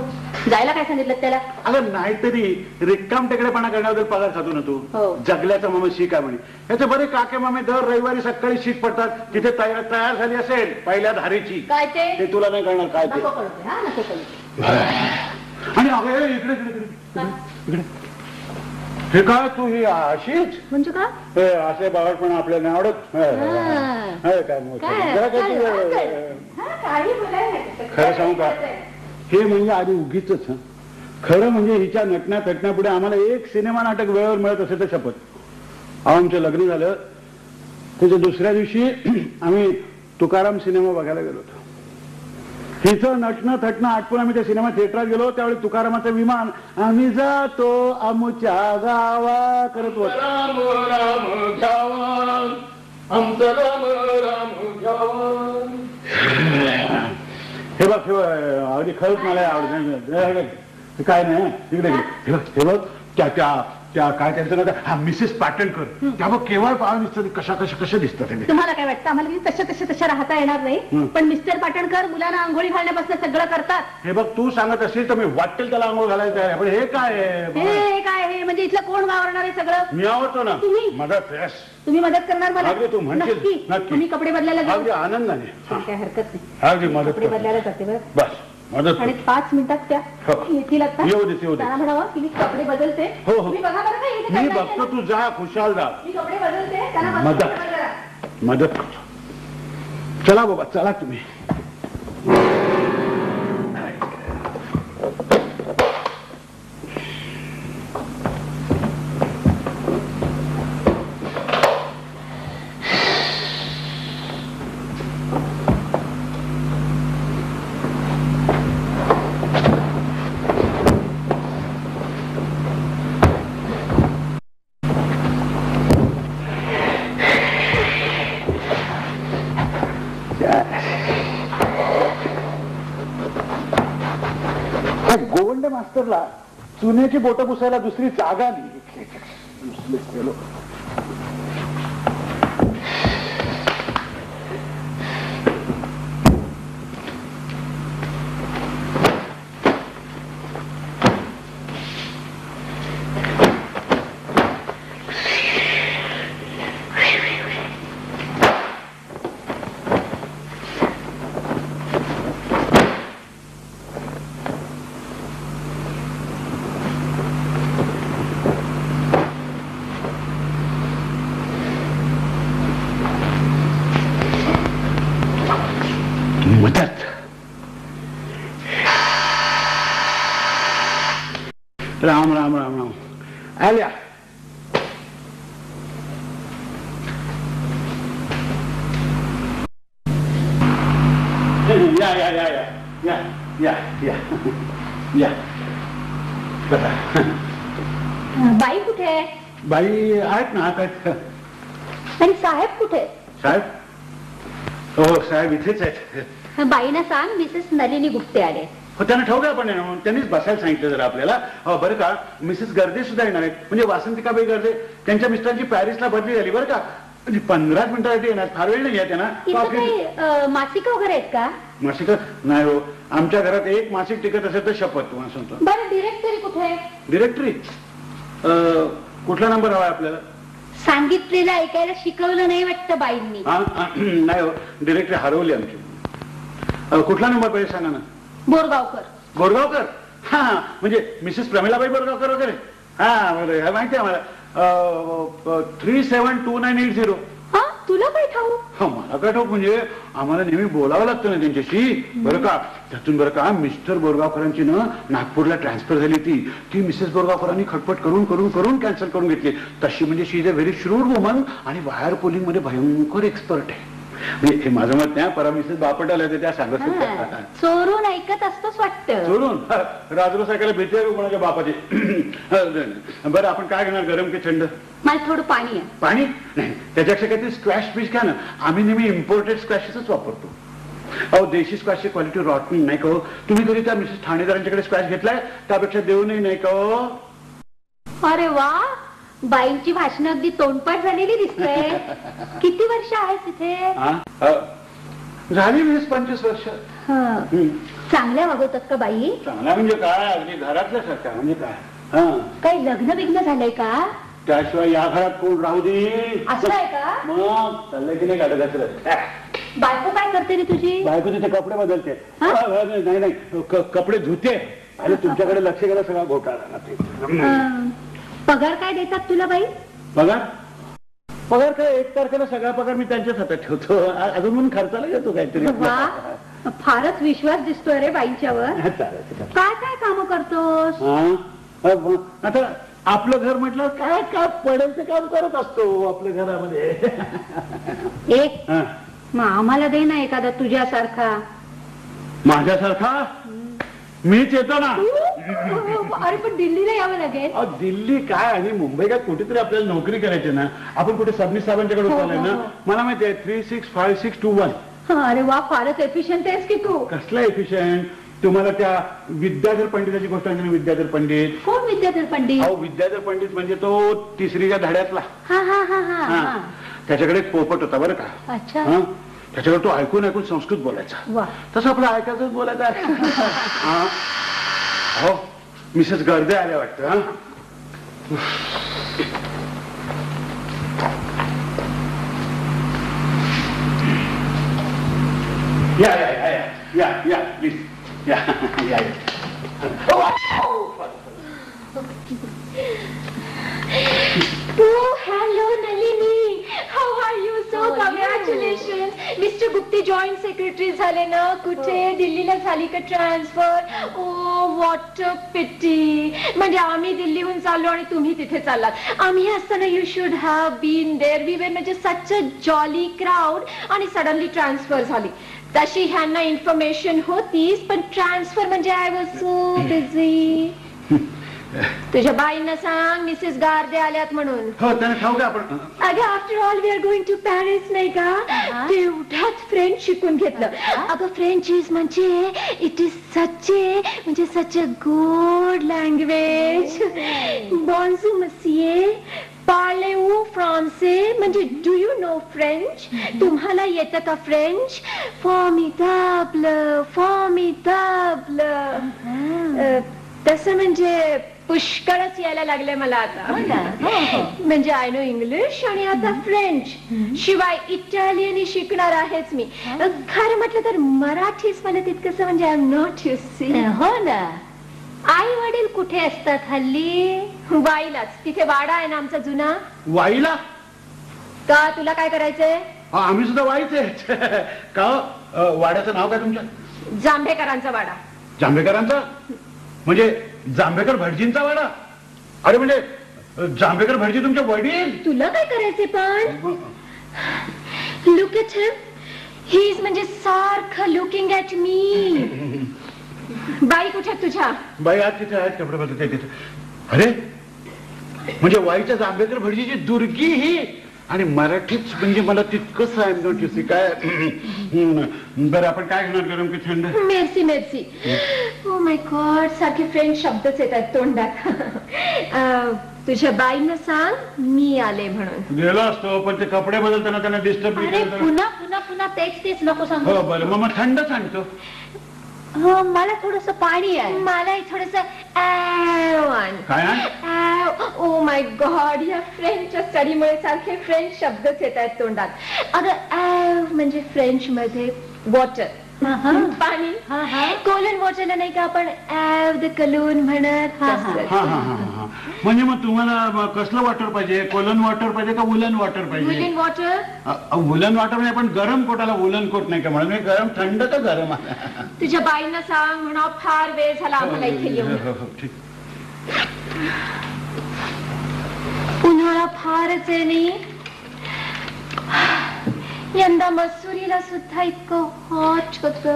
जायला काय सांगितलं त्याला? अगं नाहीतरी रिक्काम टेकडेपणा करण्याबद्दल पगार खातो ना तू. हो. जगल्याचा मामा शीक आहे म्हणे. याचे बरे काके मामे दर रविवारी सकाळी शीक पडतात. तिथे तयार झाली असेल पहिल्या धारेची. काय ते तुला नाही कळणार काय ते. नको कळू दे, हा, नको कळू दे. आणि अगं इकडे इकडे इकडे इकडे हे काय तू ही अशीच म्हणजे का? हे असे बावटपणा आपल्याला नाही आवडत. काय मोठं. जरा काय तू, काही बोलायला खरं सांगू का हे म्हणजे आधी उगीच. खरं म्हणजे हिच्या नटण्या थटण्यापुढे आम्हाला एक सिनेमा नाटक वेळेवर मिळत असेल तर शपथ. आमचं लग्न झालं त्याच्या दुसऱ्या दिवशी आम्ही तुकाराम सिनेमा बघायला गेलो होतो. हिचं नटणं थटणं आटपून आम्ही त्या सिनेमा थिएटरात गेलो. त्यावेळी तुकारामाचं विमान आम्ही जातो आमच्या गावा करत होतो. राम राम घ्यावा आमचं राम राम घ्यावा. हे बघ अगदी खरंच मला आवडत काय नाही. इकडे हे बघ त्या काय त्यांचं नाव हा मिसेस पाटणकर. त्या बघ केवळ पाहा दिसतात कशा दिसतात. तुम्हाला काय वाटतं आम्हाला तशा राहता येणार नाही. पण मिस्टर पाटणकर मुलांना आंघोळी घालण्यापासून सगळं करतात. हे बघ तू सांगत असेल तर मी वाटेल त्याला आंघोळ घालायचं आहे. पण हे काय हे काय हे म्हणजे इथलं कोण वावरणार आहे सगळं? मी आवडतो ना. तुम्ही मदत तुम्ही मदत करणार मला? अगदी तू म्हणशील नक्की. तुम्ही कपडे बदलायला जाऊ. अगदी आनंदाने. काय हरकत नाही. अगदी मदत कपडे बदलायला जाते बरं. बस मदत. आणि 5 मिनिटात त्या हो. येतील आता. येऊ दे त्यांना म्हणावं की मी कपडे बदलते. हो, हो. तुम्ही बघा बरं का इथे मी काय बघतो तू जा खुशाल जा. मी कपडे बदलते त्यांना मदत करतो. चला बाबा चला तुम्ही. गोवंडे मास्तरला चुन्याची बोटं पुसायला दुसरी जागा नाही. मदत. राम राम राम राम. आल्या या या या या या या या या. बाई कुठे आहे? बाई आहेत ना आता. आणि साहेब कुठे? साहेब हो साहेब इथेच आहेत. बाईना सांग मिसेस नलिनी गुप्ते आले. हो त्यांना ठेवलं आपण त्यांनीच बसायला सांगितलं जरा आपल्याला. हो बरं का मिसेस गर्दे सुद्धा येणार आहेत. म्हणजे वासंतिकाबाई गर्दे त्यांच्या मिस्टरांची पॅरिसला बदली झाली बरं का. म्हणजे 15 मिनिटासाठी येणार. फार वेळ नाही आहे त्यांना. मासिक वगैरे आहेत का? मासिक नाही हो. आमच्या घरात एक मासिक टिकट असेल तर शपथ तुम्हाला सांगतो. बरं डिरेक्टरी कुठे? डिरेक्टरी कुठला नंबर हवा आपल्याला? सांगितलेलं ऐकायला शिकवलं नाही वाटतं बाईंनी. नाही हो डिरेक्टरी हरवली आमची. कुठला नंबर पाहिजे सांगा ना. बोरगावकर. बोरगावकर हा म्हणजे मिसेस प्रमिलाबाई बोरगावकर वगैरे. हा बरं माहिती आहे मला. 372980. हा तुला काय ठाऊ? हा मला काय ठाऊक म्हणजे आम्हाला नेहमी बोलावं लागतं ना त्यांच्याशी. बरं का त्यातून बरं का मिस्टर बोरगावकरांची ना नागपूरला ट्रान्सफर झाली ती मिसेस बोरगावकरांनी खटपट करून करून करून कॅन्सल करून घेतली. तशी म्हणजे she is a very shrewd woman आणि वायर पोलिंग मध्ये भयंकर एक्सपर्ट आहे. म्हणजे हे माझं मत नाही. परा मिसेस बापटाला त्या सांगत होत्या. चोरून ऐकत असतोच वाटतं. चोरून राजरोस ऐकायला भीती आहे कोणाच्या बापाची. बरं आपण काय घेणार गरम की थंड? मला थोडं पाणी आहे. पाणी नाही त्याच्यापेक्षा काहीतरी स्क्वॅश पीस घ्या ना. आम्ही नेहमी इम्पोर्टेड स्क्वॅशच वापरतो. अहो देशी स्क्वॅशची क्वालिटी रॉटन नाही का हो. तुम्ही कधी त्या मिसेस ठाणेदारांच्याकडे स्क्वॅश घेतलाय? त्यापेक्षा देऊनही नाही का हो. अरे वा बाईंची भाषणं अगदी तोंडपाठ झालेली दिसतंय. किती वर्ष आहे तिथे? झाली 20-25 वर्ष. चांगल्या वागवतात का बाई? चांगला म्हणजे काय, अगदी घरातल्या सारखा म्हणजे काय. हा, काही लग्न बिग्न झालंय का? त्याशिवाय या घरात कोण राहू दे. असं आहे का? मग चाललंय की नाही गाडं. बायको काय करते रे तुझी? बायको तिथे कपडे बदलते. हा? नाही नाही, कपडे धुते आणि तुमच्याकडे लक्ष गेलं सगळा घोटाळा ते. पगार काय देतात तुला बाई? पगार काय 1 तारखेला सगळा पगार मी त्यांच्याच हातात ठेवतो. अजून म्हणून खर्चाला घेतो काहीतरी. वा, फारच विश्वास दिसतोय रे बाईंच्यावर. चालेल. काय काय काम करतोस? आता आपलं घर म्हटलं काय काम पडेल ते काम करत असतो आपल्या घरामध्ये. एक मग आम्हाला दे ना एखादा तुझ्यासारखा. माझ्यासारखा मीच येतो ना. अरे पण दिल्लीला यावं लागेल. दिल्ली काय आणि मुंबई काय कुठेतरी आपल्याला नोकरी करायची ना. आपण कुठे सबनीस साहेबांच्याकडे चाललोय ना. मला माहिती आहे 365621. अरे वा, फारच एफिशियंट आहेस की तू. कसला एफिशियंट. तुम्हाला त्या विद्याधर पंडिताची गोष्ट आहे. विद्याधर पंडित. कोण विद्याधर पंडित? अहो विद्याधर पंडित म्हणजे तो 3रीच्या धड्यातला. हा. त्याच्याकडे एक पोपट होता बरं का. अच्छा. त्याच्याकडे तो ऐकून ऐकून संस्कृत बोलायचा. वा. तसं आपलं ऐकायचंच बोलायचं. हो मिसेस गर्दे आल्या वाटतं. या या या या या प्लीज या या. Oh, hello Nalini. How are you? So congratulations. Mr. Gupte joint secretary झाले ना. कुठे दिल्लीला झाली का transfer? Oh, what a pity. म्हणजे आम्ही दिल्लीहून चाललो आणि तुम्ही तिथे चाललात. आम्ही असताना you should have been there. We were म्हणजे such a jolly crowd आणि सडनली ट्रान्सफर झाली. तशी ह्यांना इन्फॉर्मेशन होतीच पण ट्रान्सफर म्हणजे आय वॉज सो बिझी. तुझ्या बाईंना सांग मिसेस गार्दे आल्यात म्हणून. हो त्यांना ठाऊ का आपण. अगं after all we are going to Paris नाही का. तेवढ्याच फ्रेंच शिकून घेतलं. अगं फ्रेंच इज म्हणजे इट इज म्हणजे सच अ गुड लँग्वेज. बॉन्जू मसिये पार्लेवू फ्रान्से म्हणजे डू यू नो फ्रेंच. तुम्हाला येतं का फ्रेंच? फॉर्मिडाब्ल. तसं म्हणजे पुष्कळच यायला लागले मला आता. म्हणजे आय नो इंग्लिश आणि आता फ्रेंच. शिवाय इटालियन शिकणार आहेच मी. खरं म्हटलं तर मराठीच मला तितकंसं म्हणजे I am not you see. हो ना. आई वडील कुठे असतात हल्ली? वाईलाच. तिथे वाडा आहे ना आमचा जुना. वाईला का तुला काय करायचंय? आम्ही सुद्धा वाईच आहे का. वाड्याचं नाव काय तुमच्या? जांभेकरांचा वाडा. जांभेकरांचा म्हणजे जांभेकर भटजींचा वाडा. अरे म्हणजे जांभेकर भटजी तुमचे वडील. तुला काय करायचे पण? Look at him. He is म्हणजे सारखं लुकिंग ऍट मी. बाई कुठे तुझ्या? बाई आज तिथे आहेत कपडे बदलते तिथे. अरे म्हणजे वाईच्या जांभेकर भटजीची दुर्गी ही. आणि मराठीच म्हणजे मला तितकंच I am not you see. काय बरं आपण काय घेणार गरम की थंड? मेर्सी मेर्सी. ओ माय गॉड सारखे फ्रेंच शब्दच येतात तोंडात. तुझ्या बाईंना सांग मी आले म्हणून. गेलो असतो पण ते कपडे बदलताना त्यांना डिस्टर्ब. पुन्हा पुन्हा पुन्हा तेच नको सांगू. हो बरं मग थंड सांगतो. हो मला थोडस पाणी आहे. मलाही थोडस. काय? ओ माय गॉड या फ्रेंचच्या स्टडीमुळे सारखे फ्रेंच शब्दच येत आहेत तोंडात. अगं म्हणजे फ्रेंच मध्ये वॉटर पाणी. कोलन वॉटरला नाही का आपण द कलून म्हणत. म्हणजे मग तुम्हाला कसलं वॉटर पाहिजे? कोलन वॉटर पाहिजे का वुलन वॉटर पाहिजे? Woollen water. वुलन वॉटर म्हणजे आपण गरम कोटाला वुलन कोट नाही का म्हणून. गरम थंड तर गरम. तुझ्या बाईंना सांग म्हणा फार वेळ झाला आम्हाला इथे येऊन. उन्हाळा फारच आहे नाही. यंदा मसुरीला सुद्धा इतकं हॉट होत.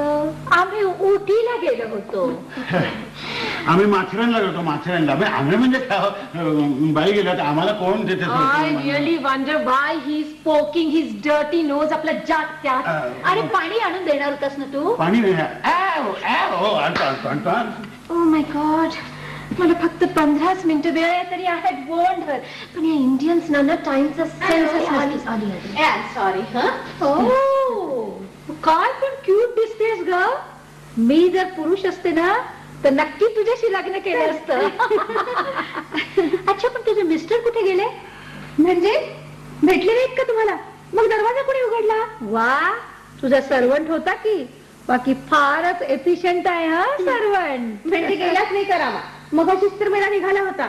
आम्ही उटीला गेलो होतो. आम्ही माथेरानला गेलो. माथेरानला आम्ही म्हणजे बाई गेल्या आम्हाला कोण देते? I really wonder why he is poking his dirty nose आपला जात त्यात. अरे पाणी आणून देणार होतास ना तू? पाणी आणतो. ओ माय गॉड मला फक्त 15 मिनिटं वेळ आहे तरी आय हॅड वॉर्न्ड हर. पण या इंडियन्स ना टाइमचा सेन्स सॉरी. काय पण क्यूट दिसतेस ग. मी जर पुरुष असते ना तर नक्की तुझ्याशी लग्न केलं असतं. अच्छा, पण तुझे मिस्टर कुठे गेले? म्हणजे भेटले नाहीत का तुम्हाला? मग दरवाजा कोणी उघडला? वा, तुझा सर्वंट होता की. बाकी फारच एफिशियंट आहे हा सर्वंट. म्हणजे गेलाच नाही करावा. मग अशीच तर मला निघाला होता.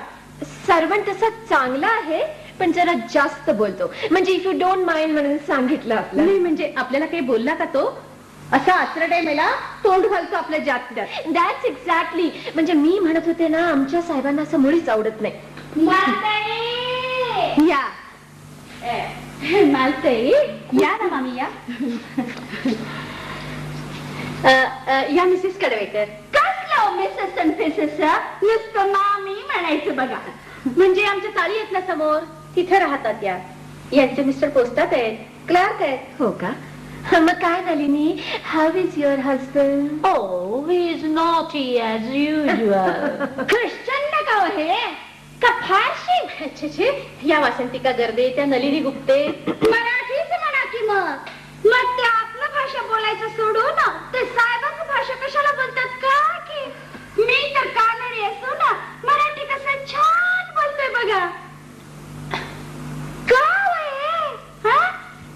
सर्वंट तसा चांगला आहे पण जरा जास्त बोलतो. म्हणजे इफ यू डोंट माइंड म्हणून सांगितलं आपलं. नाही म्हणजे आपल्याला काही बोलला का तो? असा आचरट मला तोंड घालतो आपल्या जात्यात. That's exactly. म्हणजे मी म्हणत होते ना, आमच्या साहेबांना असं मुळीच आवडत नाही. या मालताई, या ना मामी, या. या मिसेस कडवेकर. कसलं मिसेस अँड फेसेस? नुसतं मामी म्हणायचं बघा. म्हणजे आमच्या चाळी आहेत ना समोर, तिथे राहतात या. यांचे मिस्टर पोस्टात आहेत, क्लर्क आहेत. हो का? मग काय Nalini, how is your husband? Oh, he is naughty as usual. Christian ना का हे? का फारशी? छे, या वासंतिका गर्दे, त्या नलिनी गुप्ते. मराठीच म्हणा की मग. मग ते आपलं भाषा बोलायचं सोडून ते साहेबांची भाषा कशाला बोलतात का? की मी तर कानडी असो ना, मराठी कसं छान बोलतोय बघा. का हे?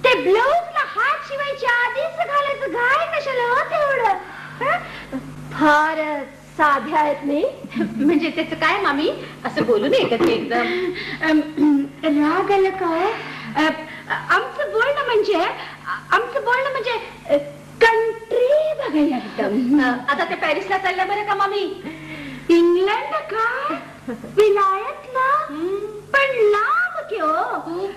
ते ब्लाऊजला हात शिवायच्या आधीच घालायचं घाय कशाला हो तेवढं? फार साध्या आहेत नाही. म्हणजे त्याचं काय मामी? असं बोलू नये का ते एकदम? राग आलं का? आमचं बोलणं म्हणजे कंट्री बघायला एकदम. आता ते पॅरिसला चालल्या बरं का मामी? इंग्लंड का? विलायतला? पण लांब खूप किंवा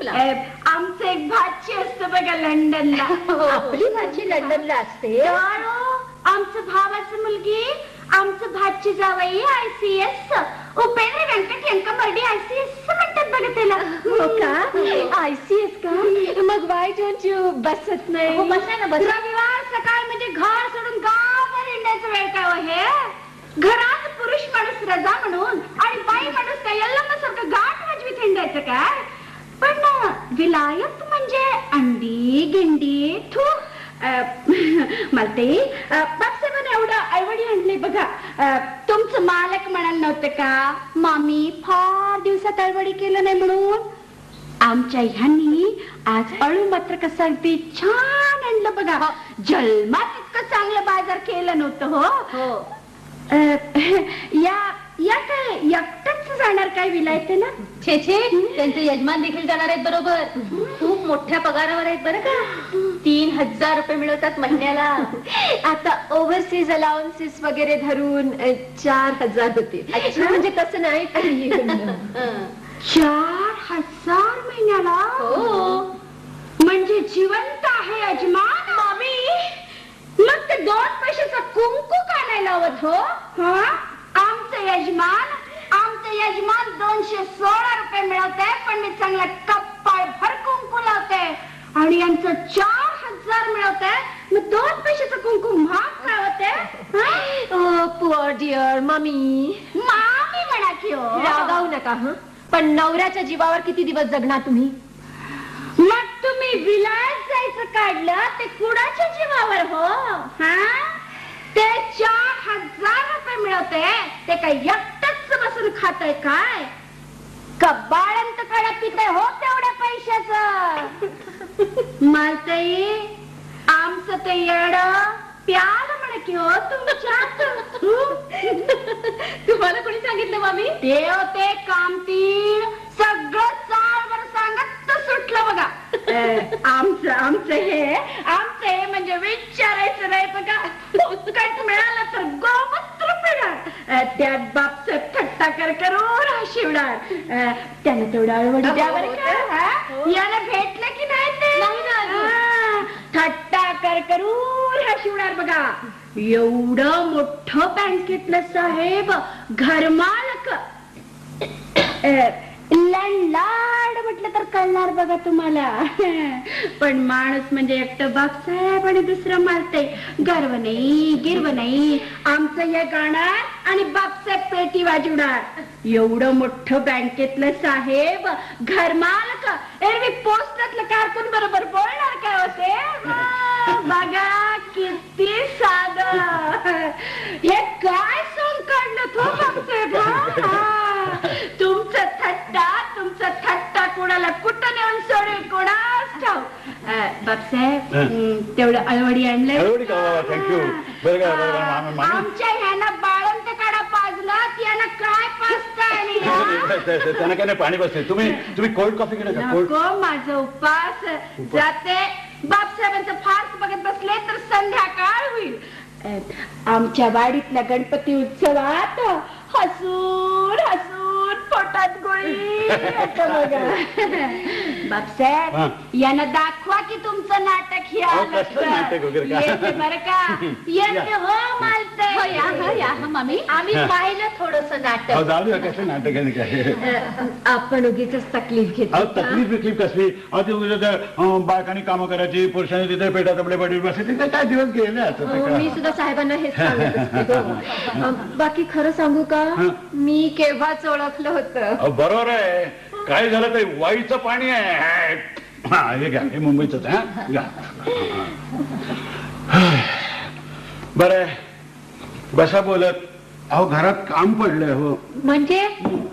लांब. आमचं एक भाची असतं बघा लंडनला. आपली भाची लंडनला असते. आमचं भावाचं मुलगी, आमचं भाची जावई ICS, उपेंद्र व्यंकट यांकमर्डी ICS म्हणतात बघा त्याला. हो का? ICS का? मग वाय डोंट यू बसत नाही? हो, बसा ना, बसा. रविवार सकाळ म्हणजे घर सोडून गावभर हिंडायचं वेळ काय हो हे? घरात पुरुष माणूस रजा म्हणून आणि बाई माणूस काय यल्लमासारखं गाठ वाजवीत हिंडायचं काय? पण विलायत म्हणजे अंडी गिंडी थू. मालते बापसाहेबांनी एवढं ऐवडी आणलंय बघा. तुमचं मालक म्हणाल नव्हतं का मामी फार दिवसात ऐवडी केलं नाही म्हणून? आमच्या ह्यांनी आज अळू मात्र कसं अगदी छान आणलं बघा. जन्मात इतकं चांगलं बाजार केलं नव्हतं हो. या काय एकटच जाणार काय विलायते ना? छे त्यांचे यजमान देखील जाणार आहेत बरोबर. खूप मोठ्या पगारावर आहेत बरं का. 3,000 रुपये मिळवतात महिन्याला. आता ओव्हरसीज अलाउन्सेस वगैरे धरून 4,000 होतील. म्हणजे तसं नाही. 4,000 महिन्याला? हो. म्हणजे जिवंत आहे यजमान मामी. मग ते 2 पैशाचा कुंकू का नाही लावत हो? आमचं यजमान 216 रुपये मिळवते, पण मी चांगला कप्पाळ भर कुंकू लावते. आणि यांचं 4,000 मिळवते, मग 2 पैशाचं कुंकू महाग काय होते? Poor dear mummy. मामी म्हणा की हो. रागावू नका. पण नवऱ्याच्या जीवावर किती दिवस जगणार तुम्ही? मग तुम्ही विलायत जायचं काढलं ते कुणाच्या जीवावर हो? ते 4,000 रुपये मिळवते, ते काय एकटच बसून खातय काय? का बाळंत कडा पितय हो तेवढ्या पैशाचं? मालताई, आमचं ते येड प्याल म्हणे की हो तुमच्यात. तुम्हाला कोणी सांगितलं मामी? ते होते कामतीळ. सगळं चालवर सांगत सुटलं बघा. आमचं हे म्हणजे विचारायचं नाही बघा. उचकट मिळालं तर गोमूत्र पिणार. त्यात बापसाहेब थट्टा करून शिवणार. त्यानं तेवढा अळवडी द्यावर याला भेटलं की नाही ते? थट्टा करून शिवणार बघा. एवढं मोठं बँकेतलं साहेब घरमालक लंडाड म्हटलं तर कळणार बघा तुम्हाला. पण माणूस म्हणजे एकटं बापसाहेब आणि दुसरं मालते. गर्व नाही गिरव नाही. आमचं हे गाणार आणि बापसाहेब पेटी वाजवणार. एवढं मोठं बँकेतलं साहेब घरमालक एरवी पोस्टातलं कारकून बरोबर बोलणार काय होते? बघा किती साधं. बापसाहेब तेवढं अलवडी आणलंय हळूहळू का थँक्यू. बरं का बरं का, मामी आमच्या ह्यानं बाळंत काढा पाजला त्यानं काय पाजता त्यांना काय नाही पाणी बसते. तुम्ही कोल्ड कॉफी घेणार का? कोल्ड नको माझं उपास जाते. बापसाहेबांचं फार्स बघत बसले तर संध्याकाळ होईल. आमच्या वाडीतल्या गणपती उत्सवात हसून हसून पोटात गोळी येतं बघा. बापसाहेब यांना दाखवा की तुमचं नाटक हे कसलं नाटक वगैरे का? येते बरं का येते हो मालते. या मामी आम्ही पाहिलं थोडस नाटक. जाऊ द्या कसं नाटक आहे काय. आपण उगीच तकलीफ घेतो. तकलीफ बिकलीफ कसली. बायकांनी कामं करायची, पुरुषांनी तिथे पेटात आपल्या बडीवर बसायचे. तिथे काय दिवस गेले आता ते मी काय. सुद्धा साहेबांना हेच सांगत असते. बाकी खरं सांगू का मी केव्हाच ओळखलं होतं. बरोबर आहे. काय झालं ते वाईचं पाणी आहे. हा हे घ्या, हे मुंबईच घ्या. बरं बसा बोलत. अहो घरात काम पडलंय. हो म्हणजे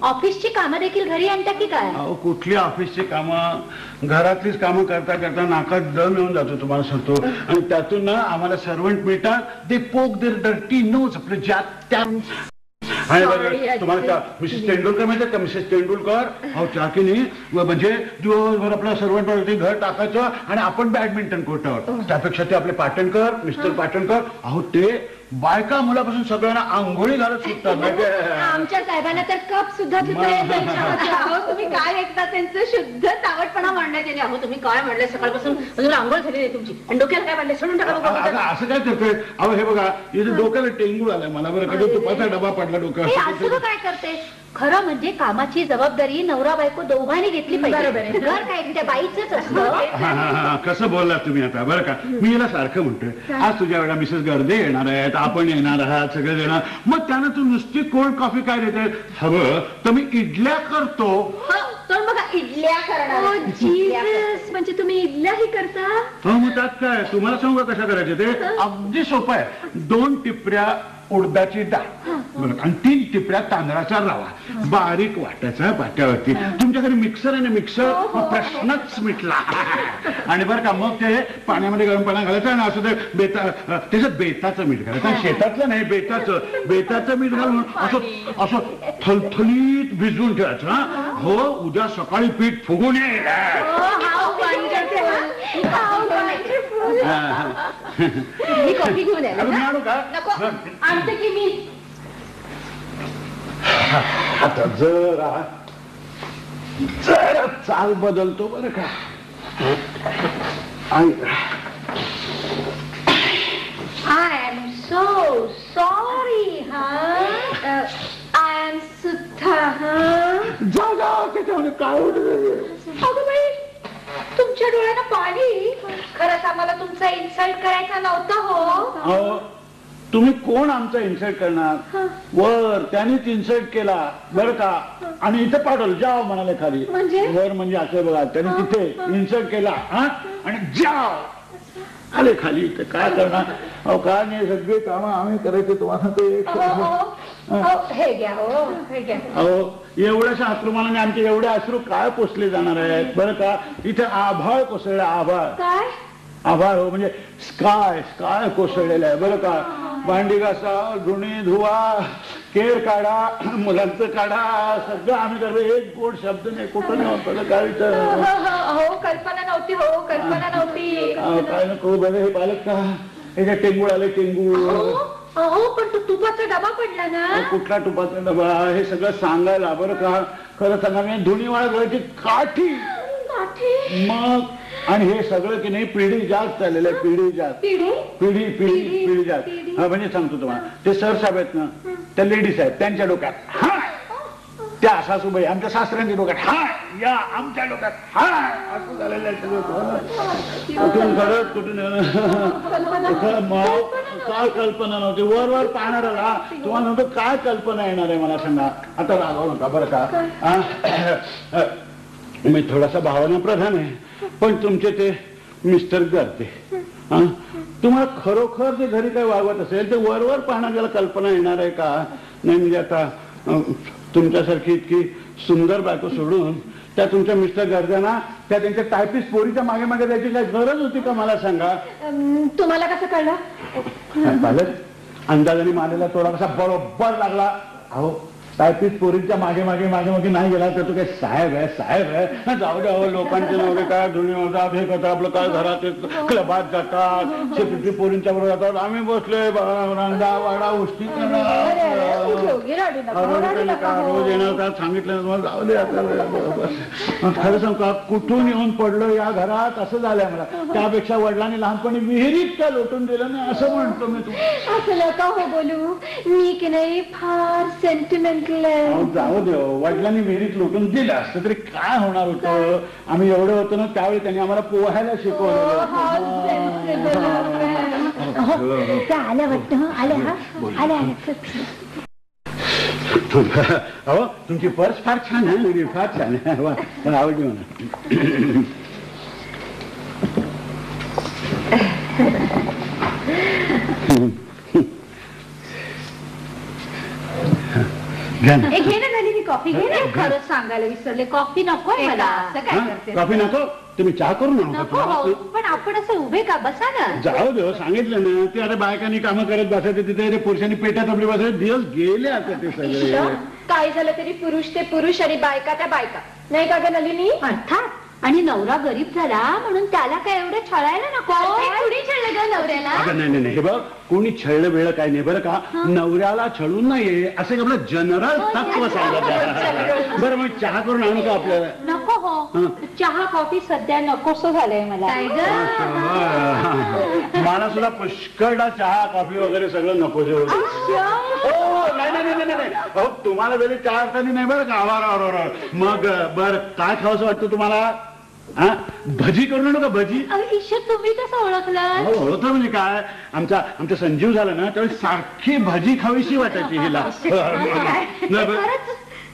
ऑफिसची कामं देखील घरी आणता की काय? अहो कुठली ऑफिसची कामं, घरातलीच कामं करता करता नाकात दम येऊन जातो तुम्हाला सांगतो. आणि त्यातून ना आम्हाला सर्वंट मिळतात. ते पोक देर डर्टी नोज आपलं ज्यात त्या. आणि बघा तुम्हाला मिसेस तेंडुलकर माहिती का? मिसेस तेंडुलकर अहो चाकीनी म्हणजे दिवसभर आपला सर्वंट घर टाकायचं आणि आपण बॅडमिंटन कोर्टावर. त्यापेक्षा ते आपले पाटणकर मिस्टर पाटणकर अहो ते बायका मुलापासून सगळ्यांना आंघोळी घालत सुटतात. आमच्या साहेबांना तर कप सुद्धा तुम्ही काय ऐकता त्यांचं शुद्ध तावटपणा मांडण्यात येणे. अहो तुम्ही काय म्हणले सकाळपासून अजून आंघोळ झाली नाही तुमची आणि डोक्याला काय म्हणले सोडून टाका. असं काय करतोय. अहो हे बघा इथे डोक्याला टेंगूळ आलाय मला. बरं कधी तुपाचा डबा पडला डोक्यावर. असं काय करते. खरं म्हणजे कामाची जबाबदारी नवरा बायको दोघांनी घेतली पाहिजे. घर काय त्या बाईचंच असतं. कसं बोललात तुम्ही आता. बरं का मी याला सारखं म्हणतोय आज तुझ्या वेळा मिसेस गर्दे येणार आहेत, आपण येणार आहात, सगळे येणार. मग त्यानं तू नुसती कोल्ड कॉफी काय देते हवं तर मी इडल्या करतो. तर बघा इडल्या करणार. म्हणजे तुम्ही इडल्याही करता. हो मग त्यात काय तुम्हाला सांगू कशा करायचे ते अगदी सोपं आहे. 2 टिपऱ्या उडदाची डाळ बरं आणि 3 टिपऱ्या तांदळाचा रवा बारीक वाटायचा पाट्यावरती. तुमच्याकडे मिक्सर आहे ना मिक्सर प्रश्नच मिटला. आणि बरं का मग ते पाण्यामध्ये गरम पाणी घालायचं आणि असं ते त्याच्यात बेताचं मीठ घालायचं. शेतातलं नाही बेताचं मीठ घालून असं असं थलथलीत भिजवून ठेवायचं. हो उद्या सकाळी पीठ फुगून येईल. कॉफी घेऊन आणू का? आणते की मी. आता जरा चाल बदलतो बरं का. I am so sorry. I am सुद्धा काय होत. अगं बाई तुमच्या डोळ्यानं पाणी. खरंच आम्हाला तुमचा इन्सल्ट करायचा नव्हता. हो तुम्ही कोण आमचा इन्सल्ट करणार. वर त्यांनीच इन्सल्ट केला बरं का. आणि इथे पाठवलं जाव म्हणाले खाली. वर म्हणजे असं बघा त्यांनी तिथे इन्सल्ट केला आणि जाव आले खाली. इथे काय करणार. अहो काय नाही सगळे कामं आम्ही करायचे तुम्हाला ते. हे घ्या. हो हे घ्या. अहो एवढ्याशा अश्रुमानाने आमचे एवढे अश्रू काय पोचले जाणार आहेत बरं का. इथे आभाळ कोसळलं. आभाळ हो म्हणजे स्काय कोसळलेलं आहे बरं का. भांडी घासा, धुणी धुवा, केर काढा, मुलांचं काढा, सगळं आम्ही करतो. एक गोड शब्द नाही कुठं नव्हतं काय. हो कल्पना नव्हती. हो कल्पना नव्हती. काय नको बरं हे पालक का हे टेंगूळ आले टेंगूळ. हो पण तो तुपाचा डबा पडला ना. कुठला तुपाचा डबा हे सगळं सांगायला बरं का. खरं सांगा मी धुणी वाळत घालायची काठी मग. आणि हे सगळं की नाही पिढी जास्त चाललेलं आहे. पिढी जास्त. हा म्हणजे सांगतो तुम्हाला ते सर साहेब आहेत ना त्या लेडीज आहेत त्यांच्या डोक्यात हा. त्या सासूबाई आमच्या सासऱ्यांच्या डोक्यात हा. या आमच्या डोक्यात हा. असं झालेलं आहे सगळं. कुठून करत कुठून काय कल्पना नव्हती. वर पाहणाऱ्याला तुम्हाला नव्हतं काय कल्पना येणार आहे मला सांगा. आता रागवू नका बरं का. मी थोडासा भावना प्रधान आहे पण तुमचे ते मिस्टर गर्दे तुम्हाला खरोखर जे घरी काही वागवत असेल ते वर पाहण्याला कल्पना येणार आहे का. नाही म्हणजे आता तुमच्यासारखी इतकी सुंदर बायको सोडून त्या तुमच्या मिस्टर गर्जना त्या त्यांच्या टायपिस्ट पोरीच्या मागे मागे जायची काय गरज होती का मला सांगा? तुम्हाला कसं कळलं? पालक अंदाजाने मानेला थोडा कसा बरोबर लागला. अहो टायपिस्ट पोरीच्या मागे मागे नाही गेला तर तो काय साहेब आहे. जाऊ द्या लोकांचे नवरे काय धुणी होतात हे करतात आपलं काय घरात क्लबात जातात सेक्रेटरी पोरींच्या बरोबर जातात. आम्ही बसलोय रंगा वाडा उष्टी रोज येणार का सांगितलं तुम्हाला जाऊ दे आता. खरं सांग का कुठून येऊन पडलो या घरात असं झालंय मला. त्यापेक्षा वडिलांनी लहानपणी विहिरीत का लोटून दिलं नाही असं म्हणतो मी. तुम्ही असं नका हो बोलू. मी की नाही फार सेंटिमेंटल. जाऊ दे वडिलांनी विहिरीत लोटून दिलं असतं तरी काय होणार होतं. आम्ही एवढं होतो ना त्यावेळी त्यांनी आम्हाला पोहायला शिकवलं. आल्या वाटतं आल्या. अहो तुमची पर्स फार छान आहे. फार छान आहे. वा आवडली मला. घे ना झाली कॉफी घे ना. खरंच सांगायला विसरले कॉफी नको मला. असं काय करते? कॉफी नको तुम्ही चहा करून नको हो, पण आपण असं उभे का बसा ना. जाऊ दे सांगितलं ना ते आता बायकांनी कामं करत बसायचे तिथे पुरुषांनी पेट्यात आपली बसायचे दिवस गेले आता ते सगळे. काय झालं तरी पुरुष ते पुरुष आणि बायका त्या बायका नाही का ग नलिनी? अर्थात. आणि नवरा गरीब झाला म्हणून त्याला काय एवढं छळायला नको. कुणी छळलं ग नवऱ्याला? नाही हे बघ कोणी छळलं वेळ काय नाही बरं का. नवऱ्याला छळून नाहीये असं आपलं जनरल तत्व सांगत. बरं मग चहा करून आणू का आपल्याला? नको हो चहा कॉफी सध्या नकोसं झालंय मला. मला सुद्धा पुष्कळदा चहा कॉफी वगैरे सगळं नको. नाही तुम्हाला वेळी चहा अर्थाने नाही बरं का. आवार मग बर काय खावंसं वाटतं तुम्हाला? भजी करून नका भजी. तुम्ही कसं ओळखलं? ओळखलं म्हणजे काय आमचा संजीव झाला ना त्यावेळी सारखी भजी खावीशी वाटायची हिला.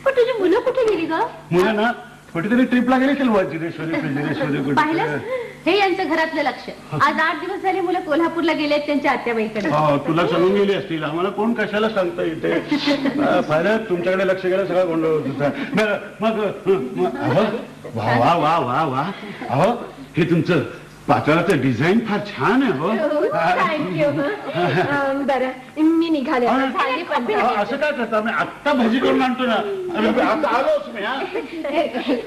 पण तुझी मुलं कुठे गेली ग? मुलं ना कुठेतरी ट्रिपला गेली असेल वज्रेश्वरी. पाहिलं हे यांचं घरातलं लक्ष. आज 8 दिवस झाले मुलं कोल्हापूरला गेलेत त्यांच्या आत्याबाईकडे. तुला सांगून गेली असतील आम्हाला कोण कशाला सांगता येते. फायदा तुमच्याकडे लक्ष गेलं सगळं गोंधळ होत. मग वा वा वा वा अहो हे तुमचं पातळाचं डिझाईन फार छान आहे. हो थँक्यू. बरं मी निघाले. असं काय करता मी आत्ता भजी करून आणतो ना. आता आलोच मी.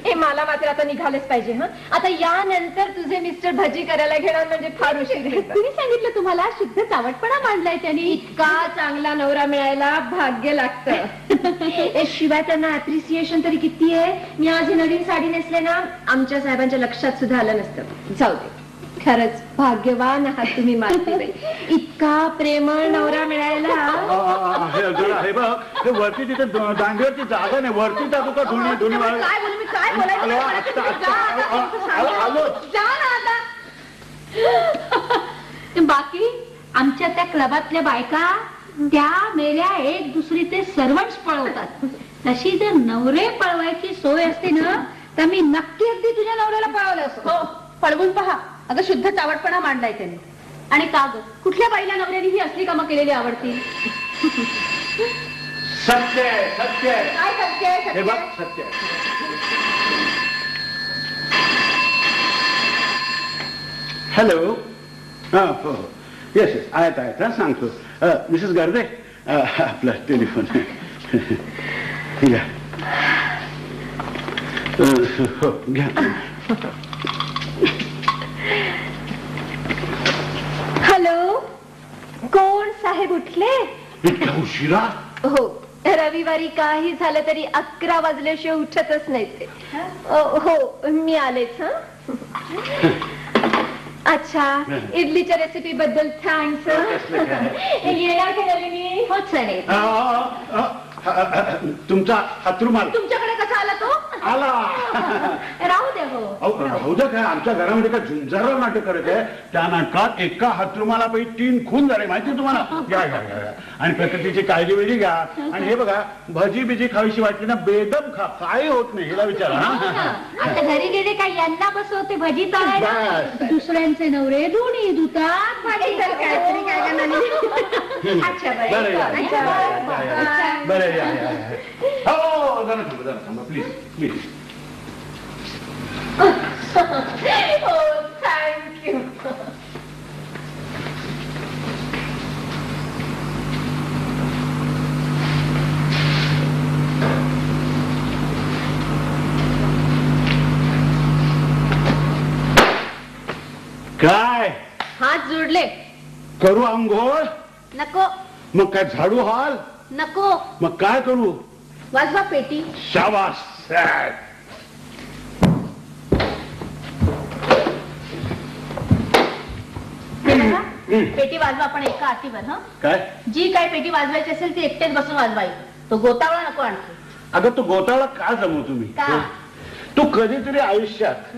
हे मला मात्र आता निघालेच पाहिजे. आता यानंतर तुझे मिस्टर भजी करायला घेणार म्हणजे फार उशीर. तुम्ही सांगितलं तुम्हाला शुद्ध चावटपणा मांडलाय त्यांनी. इतका चांगला नवरा मिळायला भाग्य लागतं. शिवाय त्यांना अप्रिसिएशन तरी किती आहे. मी आज ही नवीन साडी नेसले ना आमच्या साहेबांच्या लक्षात सुद्धा आलं नसतं. जाऊ दे खरंच भाग्यवान आहात तुम्ही मालतीबाई. इतका प्रेमळ नवरा मिळायला. हे बघ वरती तिथे दांडीवरची जागा नाही. वरती जातो का धुणी धुणी बाकी आमच्या त्या क्लबातल्या बायका त्या मेल्या एक दुसरी ते सर्वंट्स पळवतात. तशी जर नवरे पळवायची सोय असते ना तर मी नक्की अगदी तुझ्या नवऱ्याला पळवलं असतं. पळवून पहा. अगं शुद्ध चावटपणा मांडलाय त्यांनी. आणि का ग कुठल्या बाईला नवऱ्याने ही असली कामं केलेली आवडतील? सत्य सत्य काय सत्य? हे बघ सत्य. हॅलो. हो येस आहेत सांगतो. मिसेस गर्दे आपला टेलिफोन घ्या. हो घ्या. हॅलो कोण साहेब उठले? इतक्या उशिरा? हो रविवारी काही झालं तरी 11 वाजल्याशिवाय उठतच नाही ते. हो मी आलेच. अच्छा इडलीच्या रेसिपी बद्दल थँक्स. येणार केलं मी. हो चालेल. तुमचा हातरुमाल तुमच्याकडे कसा आला तो? आला. राहू द्या. हो राहू द्या काय आमच्या घरामध्ये काय झुंजारं नाटक करत आहे. त्या नाटकात एका हातरुमालापैकी 3 खून झाले माहिती तुम्हाला. या आणि प्रकृतीची काळजी वेळी घ्या. आणि हे बघा भजी बिजी खावीशी वाटली ना बेदम खा. काय होत नाही हिला विचारा. आता घरी गेले काय यांना बसवते भजी तळायला. दुसऱ्यांचे नवरे दोन्ही धुतात. काहीतरी काय करणार. अच्छा बरं या. हो जरा थांबा प्लीज प्लीज. हो थँक्यू. काय हात जोडले. करू आंघोळ? नको मग काय झाडू हाल? नको. मग काय करू? वाजवा पेटी. शाबास. पेटी वाजवा पण एका अटीवर. हं काय? जी काय पेटी वाजवायची असेल ती एकटेच बसून वाजवायची. तो गोतावळा नको आणखी. अगं तो गोतावळा का जमव तुम्ही? का? तू कधीतरी आयुष्यात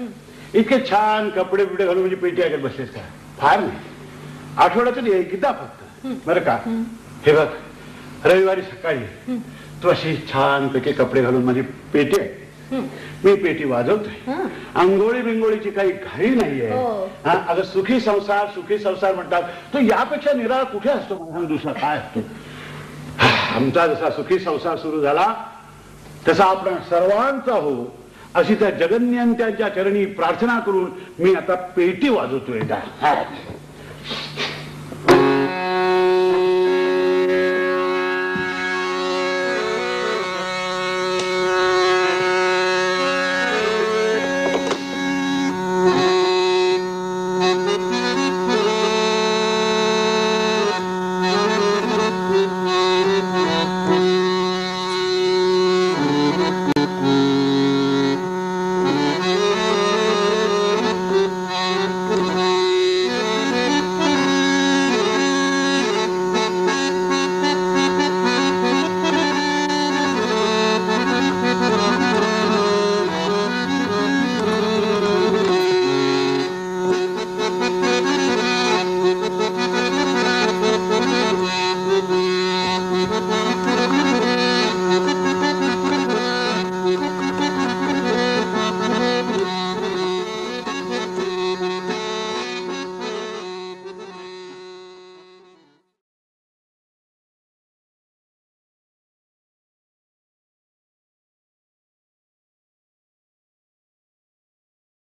इतके छान कपडे बिपडे घालून म्हणजे पेटी ऐकत बसलेस का? फार नाही, आठवड्यातून एकदा फक्त. बरं का? हे बघ, रविवारी सकाळी तू अशी छान पैकी कपडे घालून माझी पेटी आहे, मी पेटी वाजवतोय. आंघोळी बिंगोळीची काही घाई नाहीये. अगं सुखी संसार म्हणतात, तो यापेक्षा निराळा कुठे असतो? मला सांग, दुसरा काय असतो? आमचा जसा सुखी संसार सुरू झाला तसा आपण सर्वांचा हो अशी त्या जगन्यंत्यांच्या चरणी प्रार्थना करून मी आता पेटी वाजवतोय.